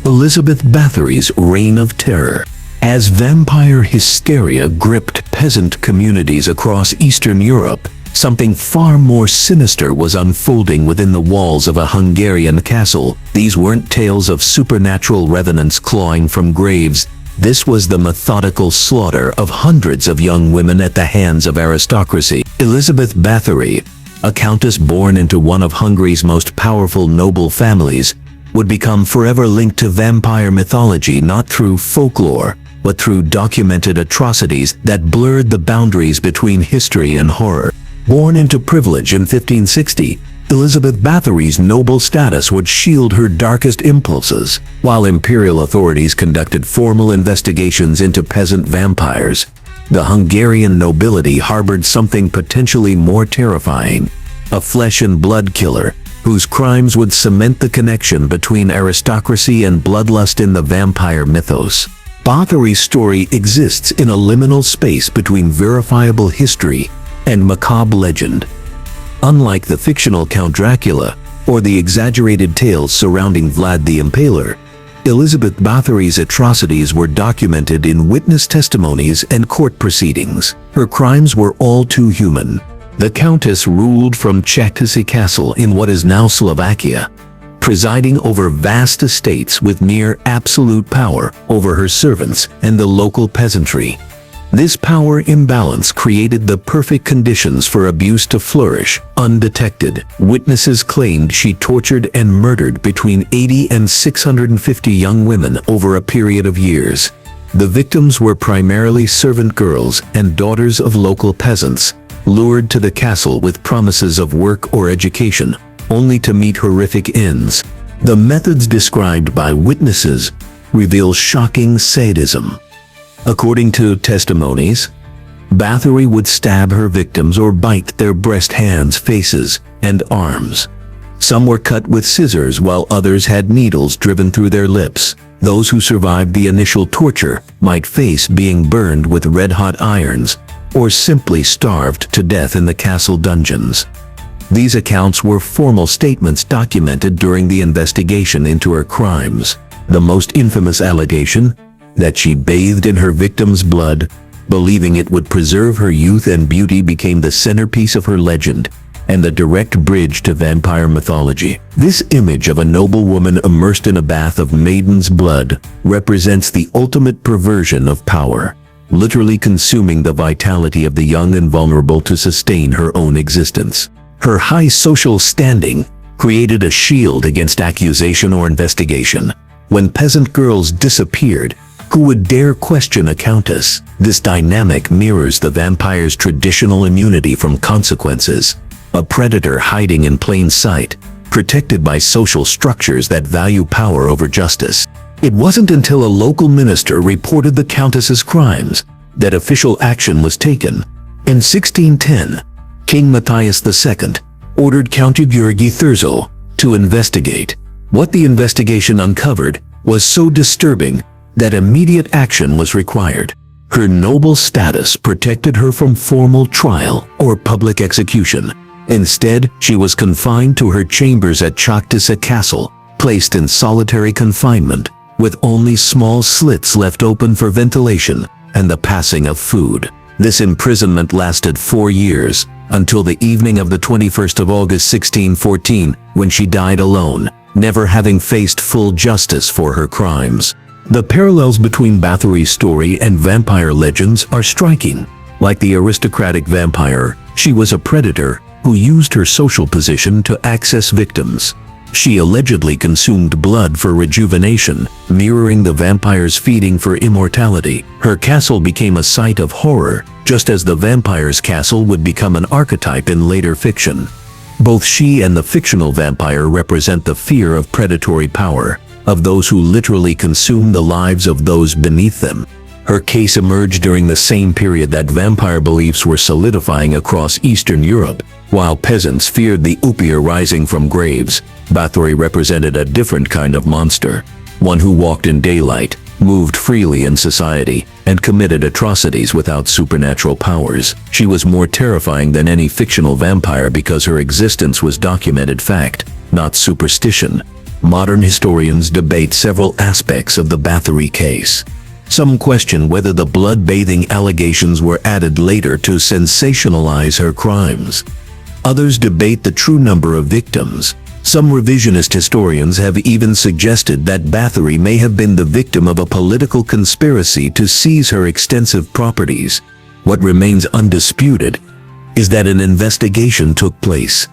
Elizabeth Báthory's reign of terror. As vampire hysteria gripped peasant communities across Eastern Europe, something far more sinister was unfolding within the walls of a Hungarian castle. These weren't tales of supernatural revenants clawing from graves. This was the methodical slaughter of hundreds of young women at the hands of aristocracy. Elizabeth Báthory, a countess born into one of Hungary's most powerful noble families, would become forever linked to vampire mythology not through folklore, but through documented atrocities that blurred the boundaries between history and horror. Born into privilege in 1560, Elizabeth Báthory's noble status would shield her darkest impulses. While imperial authorities conducted formal investigations into peasant vampires, the Hungarian nobility harbored something potentially more terrifying: a flesh and blood killer whose crimes would cement the connection between aristocracy and bloodlust in the vampire mythos. Báthory's story exists in a liminal space between verifiable history and macabre legend. Unlike the fictional Count Dracula or the exaggerated tales surrounding Vlad the Impaler, Elizabeth Báthory's atrocities were documented in witness testimonies and court proceedings. Her crimes were all too human. The Countess ruled from Čachtice Castle in what is now Slovakia, presiding over vast estates with near absolute power over her servants and the local peasantry. This power imbalance created the perfect conditions for abuse to flourish undetected. Witnesses claimed she tortured and murdered between 80 and 650 young women over a period of years. The victims were primarily servant girls and daughters of local peasants, lured to the castle with promises of work or education, only to meet horrific ends. The methods described by witnesses reveal shocking sadism. According to testimonies, Báthory would stab her victims or bite their breast, hands, faces, and arms. Some were cut with scissors while others had needles driven through their lips. Those who survived the initial torture might face being burned with red-hot irons or simply starved to death in the castle dungeons. These accounts were formal statements documented during the investigation into her crimes. The most infamous allegation, that she bathed in her victim's blood, believing it would preserve her youth and beauty, became the centerpiece of her legend and the direct bridge to vampire mythology. This image of a noble woman immersed in a bath of maiden's blood represents the ultimate perversion of power, literally consuming the vitality of the young and vulnerable to sustain her own existence. Her high social standing created a shield against accusation or investigation. When peasant girls disappeared, who would dare question a countess? This dynamic mirrors the vampire's traditional immunity from consequences, a predator hiding in plain sight, protected by social structures that value power over justice. It wasn't until a local minister reported the countess's crimes that official action was taken. In 1610, King Matthias II ordered Count Georgi Thurzo to investigate. What the investigation uncovered was so disturbing that immediate action was required. Her noble status protected her from formal trial or public execution. Instead, she was confined to her chambers at Čachtice Castle, placed in solitary confinement, with only small slits left open for ventilation and the passing of food. This imprisonment lasted 4 years, until the evening of the 21st of August 1614, when she died alone, never having faced full justice for her crimes. The parallels between Báthory's story and vampire legends are striking. Like the aristocratic vampire, she was a predator who used her social position to access victims. She allegedly consumed blood for rejuvenation, mirroring the vampire's feeding for immortality. Her castle became a site of horror, just as the vampire's castle would become an archetype in later fiction. Both she and the fictional vampire represent the fear of predatory power, of those who literally consume the lives of those beneath them. Her case emerged during the same period that vampire beliefs were solidifying across Eastern Europe. While peasants feared the oupir rising from graves, Báthory represented a different kind of monster, one who walked in daylight, moved freely in society, and committed atrocities without supernatural powers. She was more terrifying than any fictional vampire because her existence was documented fact, not superstition. Modern historians debate several aspects of the Báthory case. Some question whether the blood-bathing allegations were added later to sensationalize her crimes. Others debate the true number of victims. Some revisionist historians have even suggested that Báthory may have been the victim of a political conspiracy to seize her extensive properties. What remains undisputed is that an investigation took place.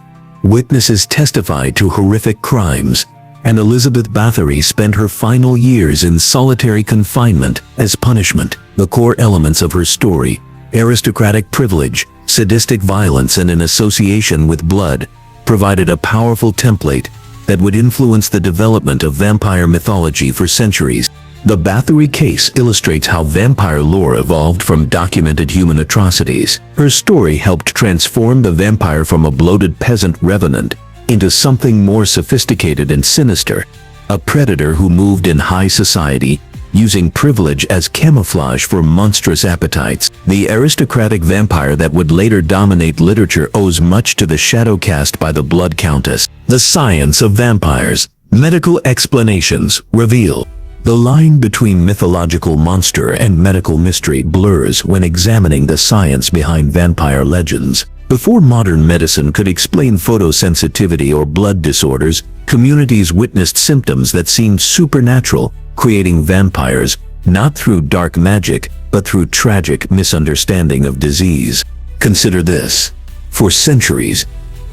Witnesses testified to horrific crimes, and Elizabeth Báthory spent her final years in solitary confinement as punishment. The core elements of her story, aristocratic privilege, sadistic violence, and an association with blood, provided a powerful template that would influence the development of vampire mythology for centuries. The Báthory case illustrates how vampire lore evolved from documented human atrocities. Her story helped transform the vampire from a bloated peasant revenant into something more sophisticated and sinister, a predator who moved in high society, using privilege as camouflage for monstrous appetites. The aristocratic vampire that would later dominate literature owes much to the shadow cast by the Blood Countess. The science of vampires. Medical explanations reveal. The line between mythological monster and medical mystery blurs when examining the science behind vampire legends. Before modern medicine could explain photosensitivity or blood disorders, communities witnessed symptoms that seemed supernatural, creating vampires, not through dark magic, but through tragic misunderstanding of disease. Consider this. For centuries,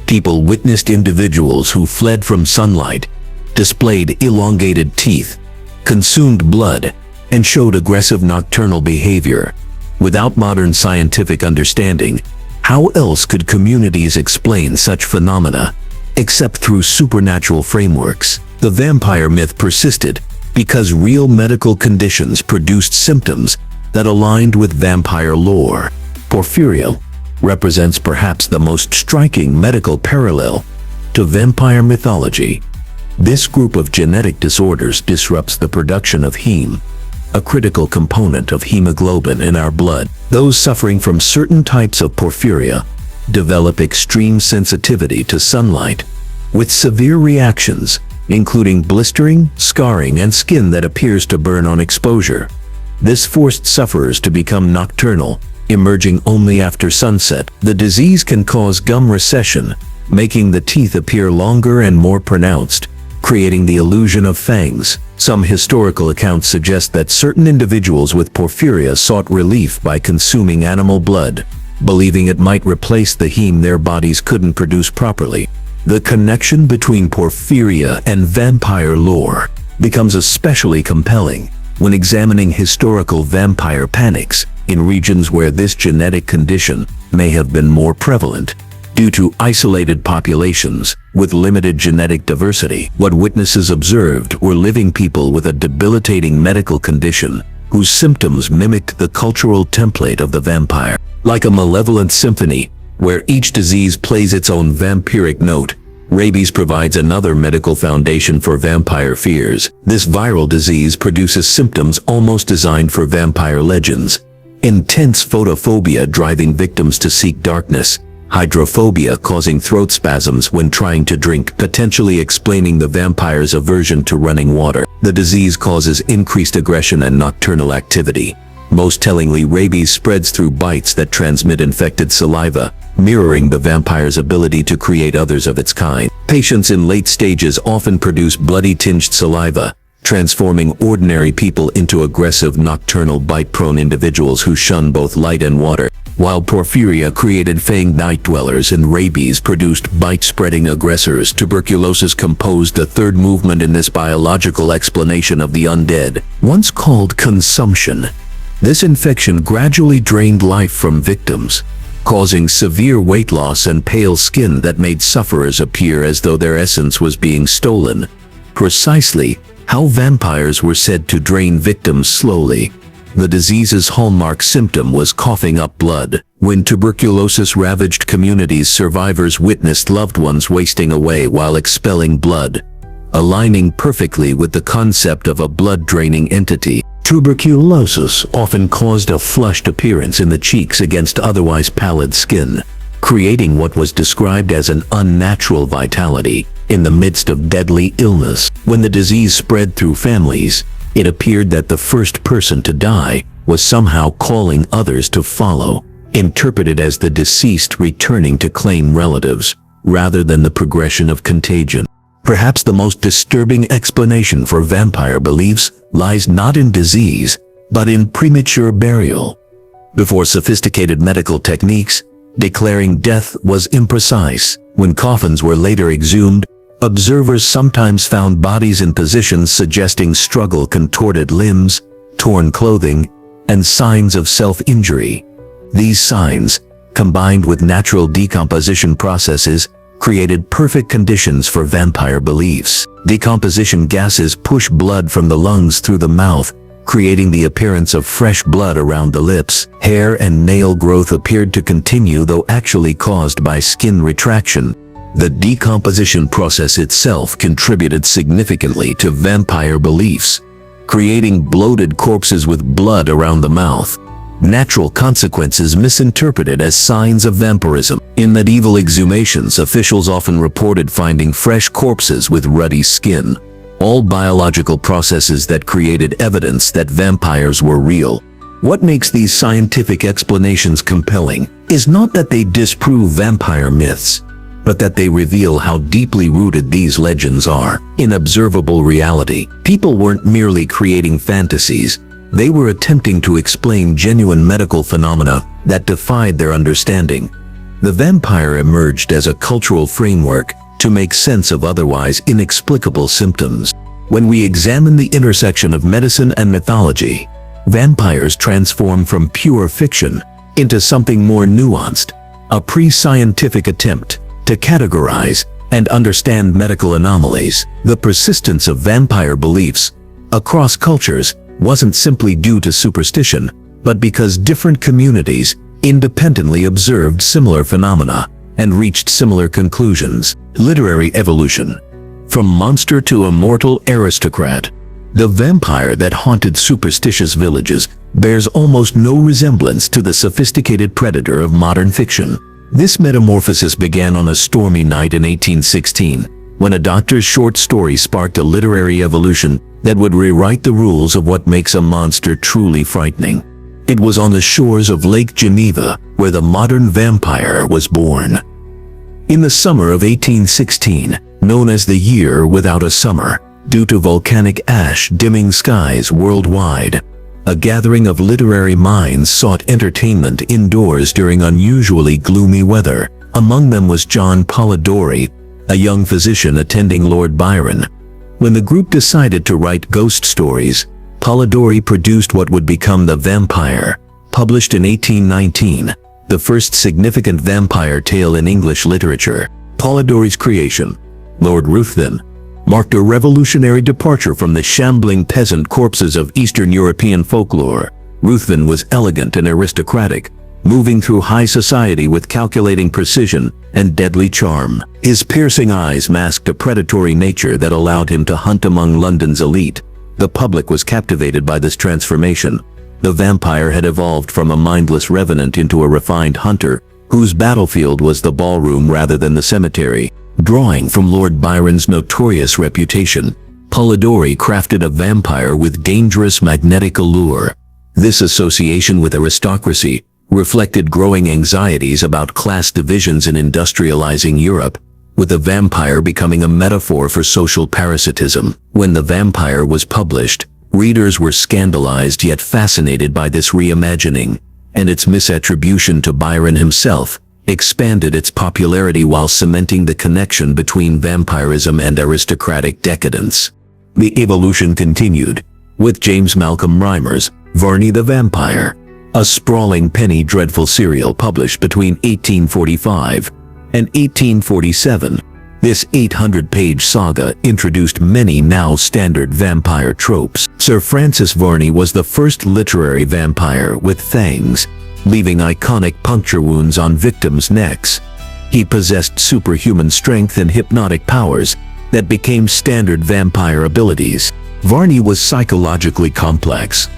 people witnessed individuals who fled from sunlight, displayed elongated teeth, consumed blood, and showed aggressive nocturnal behavior. Without modern scientific understanding, how else could communities explain such phenomena, except through supernatural frameworks? The vampire myth persisted because real medical conditions produced symptoms that aligned with vampire lore. Porphyria represents perhaps the most striking medical parallel to vampire mythology. This group of genetic disorders disrupts the production of heme, a critical component of hemoglobin in our blood. Those suffering from certain types of porphyria develop extreme sensitivity to sunlight, with severe reactions, including blistering, scarring, and skin that appears to burn on exposure. This forced sufferers to become nocturnal, emerging only after sunset. The disease can cause gum recession, making the teeth appear longer and more pronounced, creating the illusion of fangs. Some historical accounts suggest that certain individuals with porphyria sought relief by consuming animal blood, believing it might replace the heme their bodies couldn't produce properly. The connection between porphyria and vampire lore becomes especially compelling when examining historical vampire panics in regions where this genetic condition may have been more prevalent. Due to isolated populations with limited genetic diversity, what witnesses observed were living people with a debilitating medical condition whose symptoms mimicked the cultural template of the vampire. Like a malevolent symphony, where each disease plays its own vampiric note, rabies provides another medical foundation for vampire fears. This viral disease produces symptoms almost designed for vampire legends. Intense photophobia driving victims to seek darkness, hydrophobia causing throat spasms when trying to drink, potentially explaining the vampire's aversion to running water. The disease causes increased aggression and nocturnal activity, Most tellingly, rabies spreads through bites that transmit infected saliva, mirroring the vampire's ability to create others of its kind. Patients in late stages often produce bloody-tinged saliva, transforming ordinary people into aggressive nocturnal bite-prone individuals who shun both light and water, while porphyria created fanged night dwellers and rabies produced bite-spreading aggressors. Tuberculosis composed the third movement in this biological explanation of the undead, once called consumption. This infection gradually drained life from victims, causing severe weight loss and pale skin that made sufferers appear as though their essence was being stolen. Precisely how vampires were said to drain victims slowly. The disease's hallmark symptom was coughing up blood. When tuberculosis ravaged communities, survivors witnessed loved ones wasting away while expelling blood, aligning perfectly with the concept of a blood-draining entity. Tuberculosis often caused a flushed appearance in the cheeks against otherwise pallid skin, creating what was described as an unnatural vitality in the midst of deadly illness. When the disease spread through families, it appeared that the first person to die was somehow calling others to follow, interpreted as the deceased returning to claim relatives, rather than the progression of contagion. Perhaps the most disturbing explanation for vampire beliefs lies not in disease, but in premature burial. Before sophisticated medical techniques, declaring death was imprecise. When coffins were later exhumed, observers sometimes found bodies in positions suggesting struggle, contorted limbs, torn clothing, and signs of self-injury. These signs, combined with natural decomposition processes, created perfect conditions for vampire beliefs. Decomposition gases push blood from the lungs through the mouth, creating the appearance of fresh blood around the lips. Hair and nail growth appeared to continue, though actually caused by skin retraction. The decomposition process itself contributed significantly to vampire beliefs, creating bloated corpses with blood around the mouth. Natural consequences misinterpreted as signs of vampirism. In medieval exhumations, officials often reported finding fresh corpses with ruddy skin, all biological processes that created evidence that vampires were real. What makes these scientific explanations compelling is not that they disprove vampire myths, but that they reveal how deeply rooted these legends are in observable reality. People weren't merely creating fantasies, they were attempting to explain genuine medical phenomena that defied their understanding. The vampire emerged as a cultural framework to make sense of otherwise inexplicable symptoms. When we examine the intersection of medicine and mythology, vampires transform from pure fiction into something more nuanced, a pre-scientific attempt to categorize and understand medical anomalies. The persistence of vampire beliefs across cultures wasn't simply due to superstition, but because different communities independently observed similar phenomena and reached similar conclusions. Literary evolution. From monster to immortal aristocrat, the vampire that haunted superstitious villages bears almost no resemblance to the sophisticated predator of modern fiction. This metamorphosis began on a stormy night in 1816, when a doctor's short story sparked a literary evolution that would rewrite the rules of what makes a monster truly frightening. It was on the shores of Lake Geneva where the modern vampire was born. In the summer of 1816, known as the Year Without a Summer, due to volcanic ash dimming skies worldwide, a gathering of literary minds sought entertainment indoors during unusually gloomy weather. Among them was John Polidori, a young physician attending Lord Byron. When the group decided to write ghost stories, Polidori produced what would become The Vampire, published in 1819, the first significant vampire tale in English literature. Polidori's creation, Lord Ruthven, marked a revolutionary departure from the shambling peasant corpses of Eastern European folklore. Ruthven was elegant and aristocratic, moving through high society with calculating precision and deadly charm. His piercing eyes masked a predatory nature that allowed him to hunt among London's elite. The public was captivated by this transformation. The vampire had evolved from a mindless revenant into a refined hunter, whose battlefield was the ballroom rather than the cemetery. Drawing from Lord Byron's notorious reputation, Polidori crafted a vampire with dangerous magnetic allure, This association with aristocracy reflected growing anxieties about class divisions in industrializing Europe, with the vampire becoming a metaphor for social parasitism. When The Vampire was published, readers were scandalized yet fascinated by this reimagining, and its misattribution to Byron himself expanded its popularity while cementing the connection between vampirism and aristocratic decadence. The evolution continued, with James Malcolm Rymer's Varney the Vampire, a sprawling penny dreadful serial published between 1845 and 1847. This 800-page saga introduced many now standard vampire tropes. Sir Francis Varney was the first literary vampire with fangs, leaving iconic puncture wounds on victims' necks. He possessed superhuman strength and hypnotic powers that became standard vampire abilities. Varney was psychologically complex,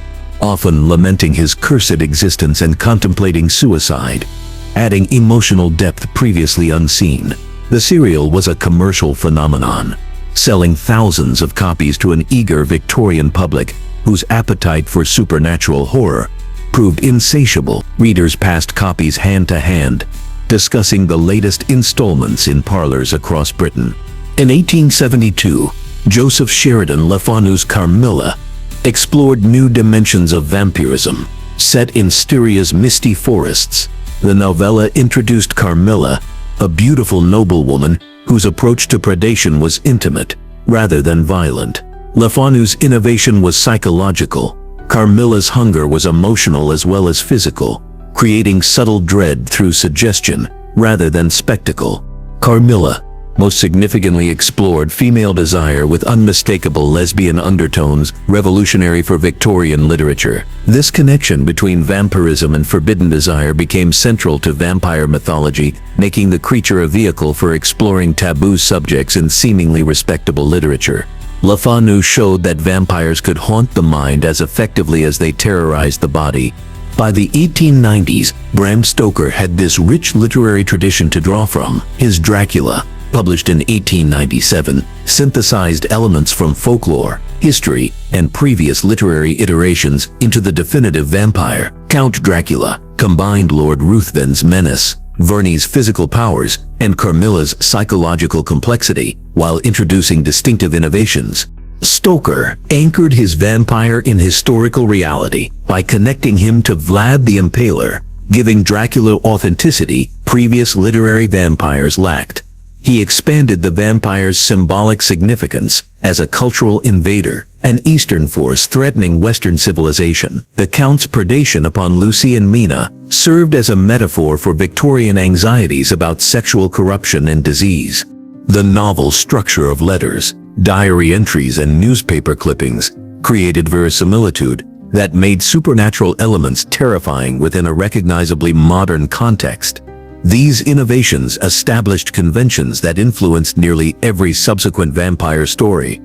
often lamenting his cursed existence and contemplating suicide, adding emotional depth previously unseen. The serial was a commercial phenomenon, selling thousands of copies to an eager Victorian public whose appetite for supernatural horror proved insatiable. Readers passed copies hand to hand, discussing the latest installments in parlors across Britain. In 1872, Joseph Sheridan Le Fanu's Carmilla explored new dimensions of vampirism. Set in Styria's misty forests, the novella introduced Carmilla, a beautiful noblewoman whose approach to predation was intimate rather than violent. Le Fanu's innovation was psychological. Carmilla's hunger was emotional as well as physical, creating subtle dread through suggestion rather than spectacle. Carmilla most significantly explored female desire with unmistakable lesbian undertones, revolutionary for Victorian literature. This connection between vampirism and forbidden desire became central to vampire mythology, making the creature a vehicle for exploring taboo subjects in seemingly respectable literature. Le Fanu showed that vampires could haunt the mind as effectively as they terrorized the body. By the 1890s, Bram Stoker had this rich literary tradition to draw from. His Dracula, published in 1897, synthesized elements from folklore, history, and previous literary iterations into the definitive vampire. Count Dracula combined Lord Ruthven's menace, Varney's physical powers, and Carmilla's psychological complexity, while introducing distinctive innovations. Stoker anchored his vampire in historical reality by connecting him to Vlad the Impaler, giving Dracula authenticity previous literary vampires lacked. He expanded the vampire's symbolic significance as a cultural invader, an Eastern force threatening Western civilization. The Count's predation upon Lucy and Mina served as a metaphor for Victorian anxieties about sexual corruption and disease. The novel structure of letters, diary entries, and newspaper clippings created verisimilitude that made supernatural elements terrifying within a recognizably modern context. These innovations established conventions that influenced nearly every subsequent vampire story.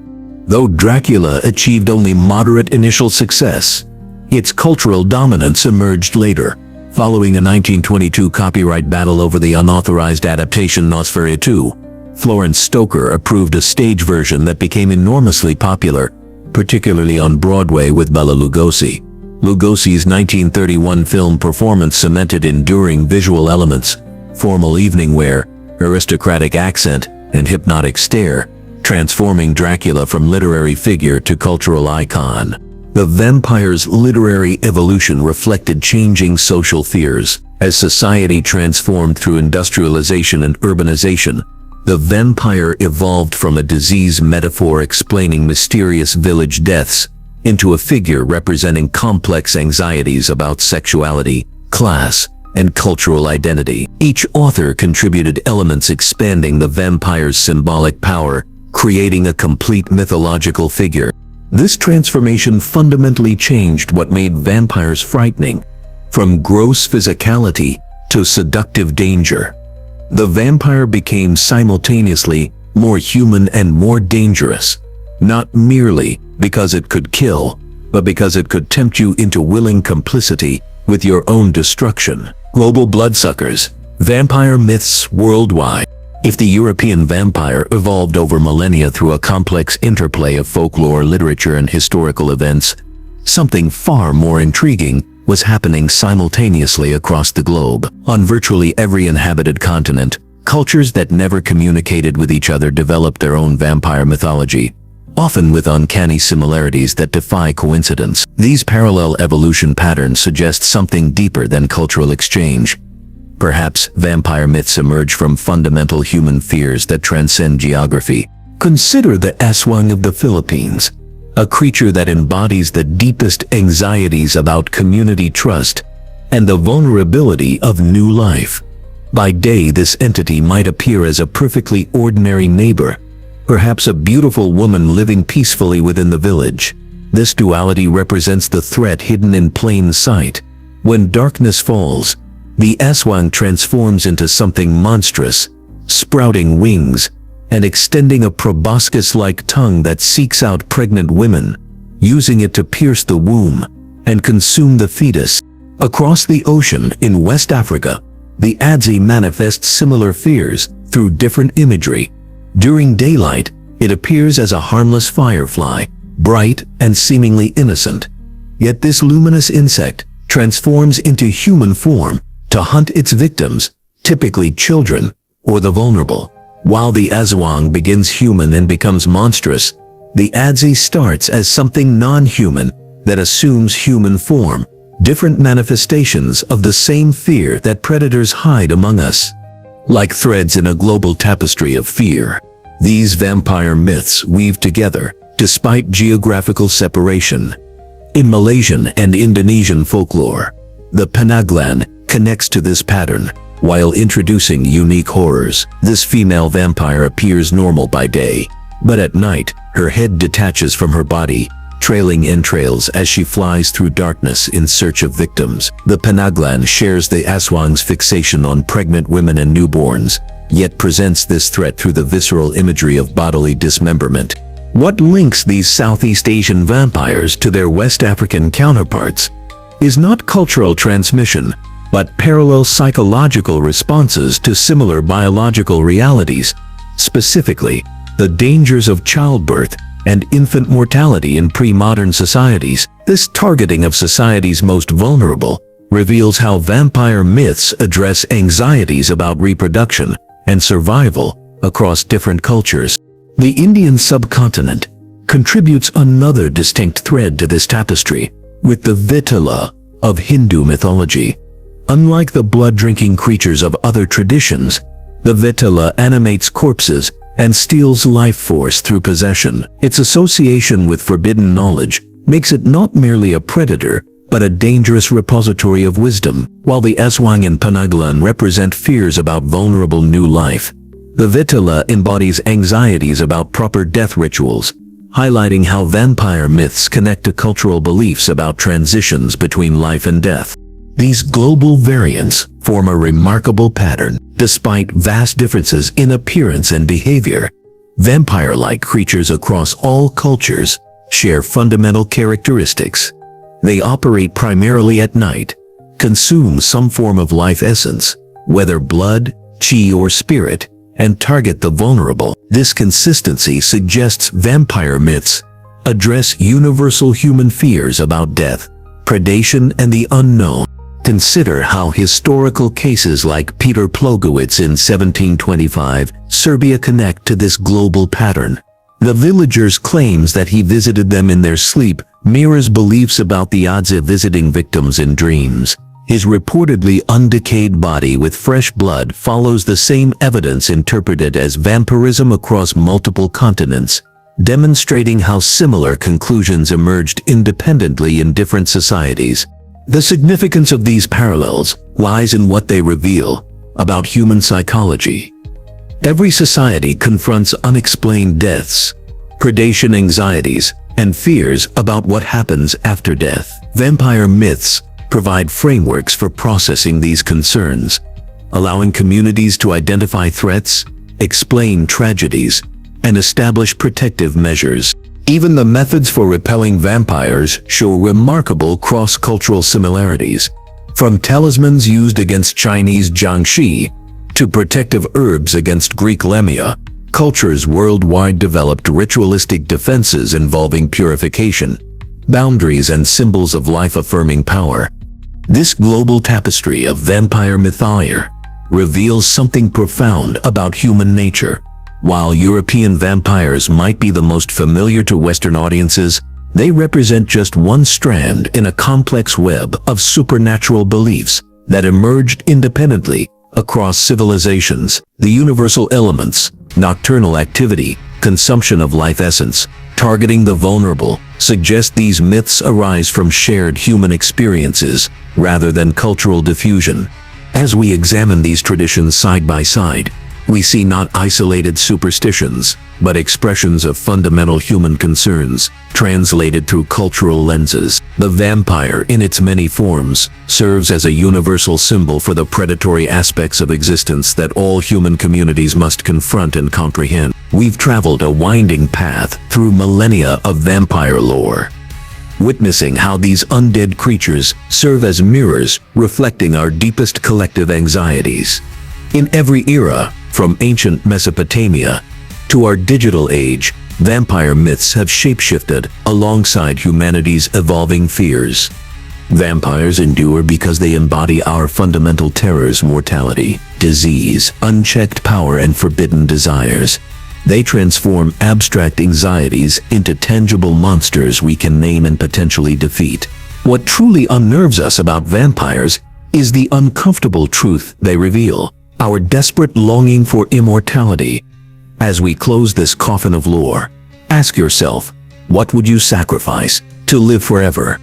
Though Dracula achieved only moderate initial success, its cultural dominance emerged later. Following a 1922 copyright battle over the unauthorized adaptation Nosferatu, Florence Stoker approved a stage version that became enormously popular, particularly on Broadway with Bela Lugosi. Lugosi's 1931 film performance cemented enduring visual elements: formal evening wear, aristocratic accent, and hypnotic stare, transforming Dracula from literary figure to cultural icon. The vampire's literary evolution reflected changing social fears. As society transformed through industrialization and urbanization, the vampire evolved from a disease metaphor explaining mysterious village deaths into a figure representing complex anxieties about sexuality, class, and cultural identity. Each author contributed elements expanding the vampire's symbolic power, creating a complete mythological figure. This transformation fundamentally changed what made vampires frightening. From gross physicality to seductive danger, the vampire became simultaneously more human and more dangerous, not merely because it could kill, but because it could tempt you into willing complicity with your own destruction. Global bloodsuckers, vampire myths worldwide. If the European vampire evolved over millennia through a complex interplay of folklore, literature, and historical events, something far more intriguing was happening simultaneously across the globe. On virtually every inhabited continent, cultures that never communicated with each other developed their own vampire mythology, often with uncanny similarities that defy coincidence. These parallel evolution patterns suggest something deeper than cultural exchange. Perhaps vampire myths emerge from fundamental human fears that transcend geography. Consider the aswang of the Philippines, a creature that embodies the deepest anxieties about community trust and the vulnerability of new life. By day, this entity might appear as a perfectly ordinary neighbor, perhaps a beautiful woman living peacefully within the village. This duality represents the threat hidden in plain sight. When darkness falls, the aswang transforms into something monstrous, sprouting wings and extending a proboscis-like tongue that seeks out pregnant women, using it to pierce the womb and consume the fetus. Across the ocean in West Africa, the Adzi manifests similar fears through different imagery. During daylight, it appears as a harmless firefly, bright and seemingly innocent. Yet this luminous insect transforms into human form to hunt its victims, typically children or the vulnerable. While the aswang begins human and becomes monstrous, the Adzi starts as something non-human that assumes human form, different manifestations of the same fear that predators hide among us. Like threads in a global tapestry of fear, these vampire myths weave together despite geographical separation. In Malaysian and Indonesian folklore, the Penanggalan connects to this pattern while introducing unique horrors. This female vampire appears normal by day, but at night, her head detaches from her body, trailing entrails as she flies through darkness in search of victims. The Penanggalan shares the aswang's fixation on pregnant women and newborns, yet presents this threat through the visceral imagery of bodily dismemberment. What links these Southeast Asian vampires to their West African counterparts is not cultural transmission, but parallel psychological responses to similar biological realities, specifically the dangers of childbirth and infant mortality in pre-modern societies. This targeting of society's most vulnerable reveals how vampire myths address anxieties about reproduction and survival across different cultures. The Indian subcontinent contributes another distinct thread to this tapestry, with the Vitala of Hindu mythology. Unlike the blood-drinking creatures of other traditions, the Vitala animates corpses and steals life force through possession. Its association with forbidden knowledge makes it not merely a predator, but a dangerous repository of wisdom. While the aswang and Penanggalan represent fears about vulnerable new life, the Vitala embodies anxieties about proper death rituals, highlighting how vampire myths connect to cultural beliefs about transitions between life and death. These global variants form a remarkable pattern. Despite vast differences in appearance and behavior, vampire-like creatures across all cultures share fundamental characteristics. They operate primarily at night, consume some form of life essence, whether blood, chi, or spirit, and target the vulnerable. This consistency suggests vampire myths address universal human fears about death, predation, and the unknown. Consider how historical cases like Peter Plogowitz in 1725 Serbia connect to this global pattern. The villagers' claims that he visited them in their sleep mirrors beliefs about the Adzi visiting victims in dreams. His reportedly undecayed body with fresh blood follows the same evidence interpreted as vampirism across multiple continents, demonstrating how similar conclusions emerged independently in different societies. The significance of these parallels lies in what they reveal about human psychology. Every society confronts unexplained deaths, predation anxieties, and fears about what happens after death. Vampire myths provide frameworks for processing these concerns, allowing communities to identify threats, explain tragedies, and establish protective measures. Even the methods for repelling vampires show remarkable cross-cultural similarities. From talismans used against Chinese Jiangshi to protective herbs against Greek Lamia, cultures worldwide developed ritualistic defenses involving purification, boundaries and symbols of life-affirming power. This global tapestry of vampire mythology reveals something profound about human nature. While European vampires might be the most familiar to Western audiences, they represent just one strand in a complex web of supernatural beliefs that emerged independently across civilizations. The universal elements, nocturnal activity, consumption of life essence, targeting the vulnerable, suggest these myths arise from shared human experiences rather than cultural diffusion. As we examine these traditions side by side, we see not isolated superstitions, but expressions of fundamental human concerns, translated through cultural lenses. The vampire, in its many forms, serves as a universal symbol for the predatory aspects of existence that all human communities must confront and comprehend. We've traveled a winding path through millennia of vampire lore, witnessing how these undead creatures serve as mirrors reflecting our deepest collective anxieties. In every era, from ancient Mesopotamia to our digital age, vampire myths have shapeshifted alongside humanity's evolving fears. Vampires endure because they embody our fundamental terrors: mortality, disease, unchecked power, and forbidden desires. They transform abstract anxieties into tangible monsters we can name and potentially defeat. What truly unnerves us about vampires is the uncomfortable truth they reveal: our desperate longing for immortality. As we close this coffin of lore, ask yourself, what would you sacrifice to live forever?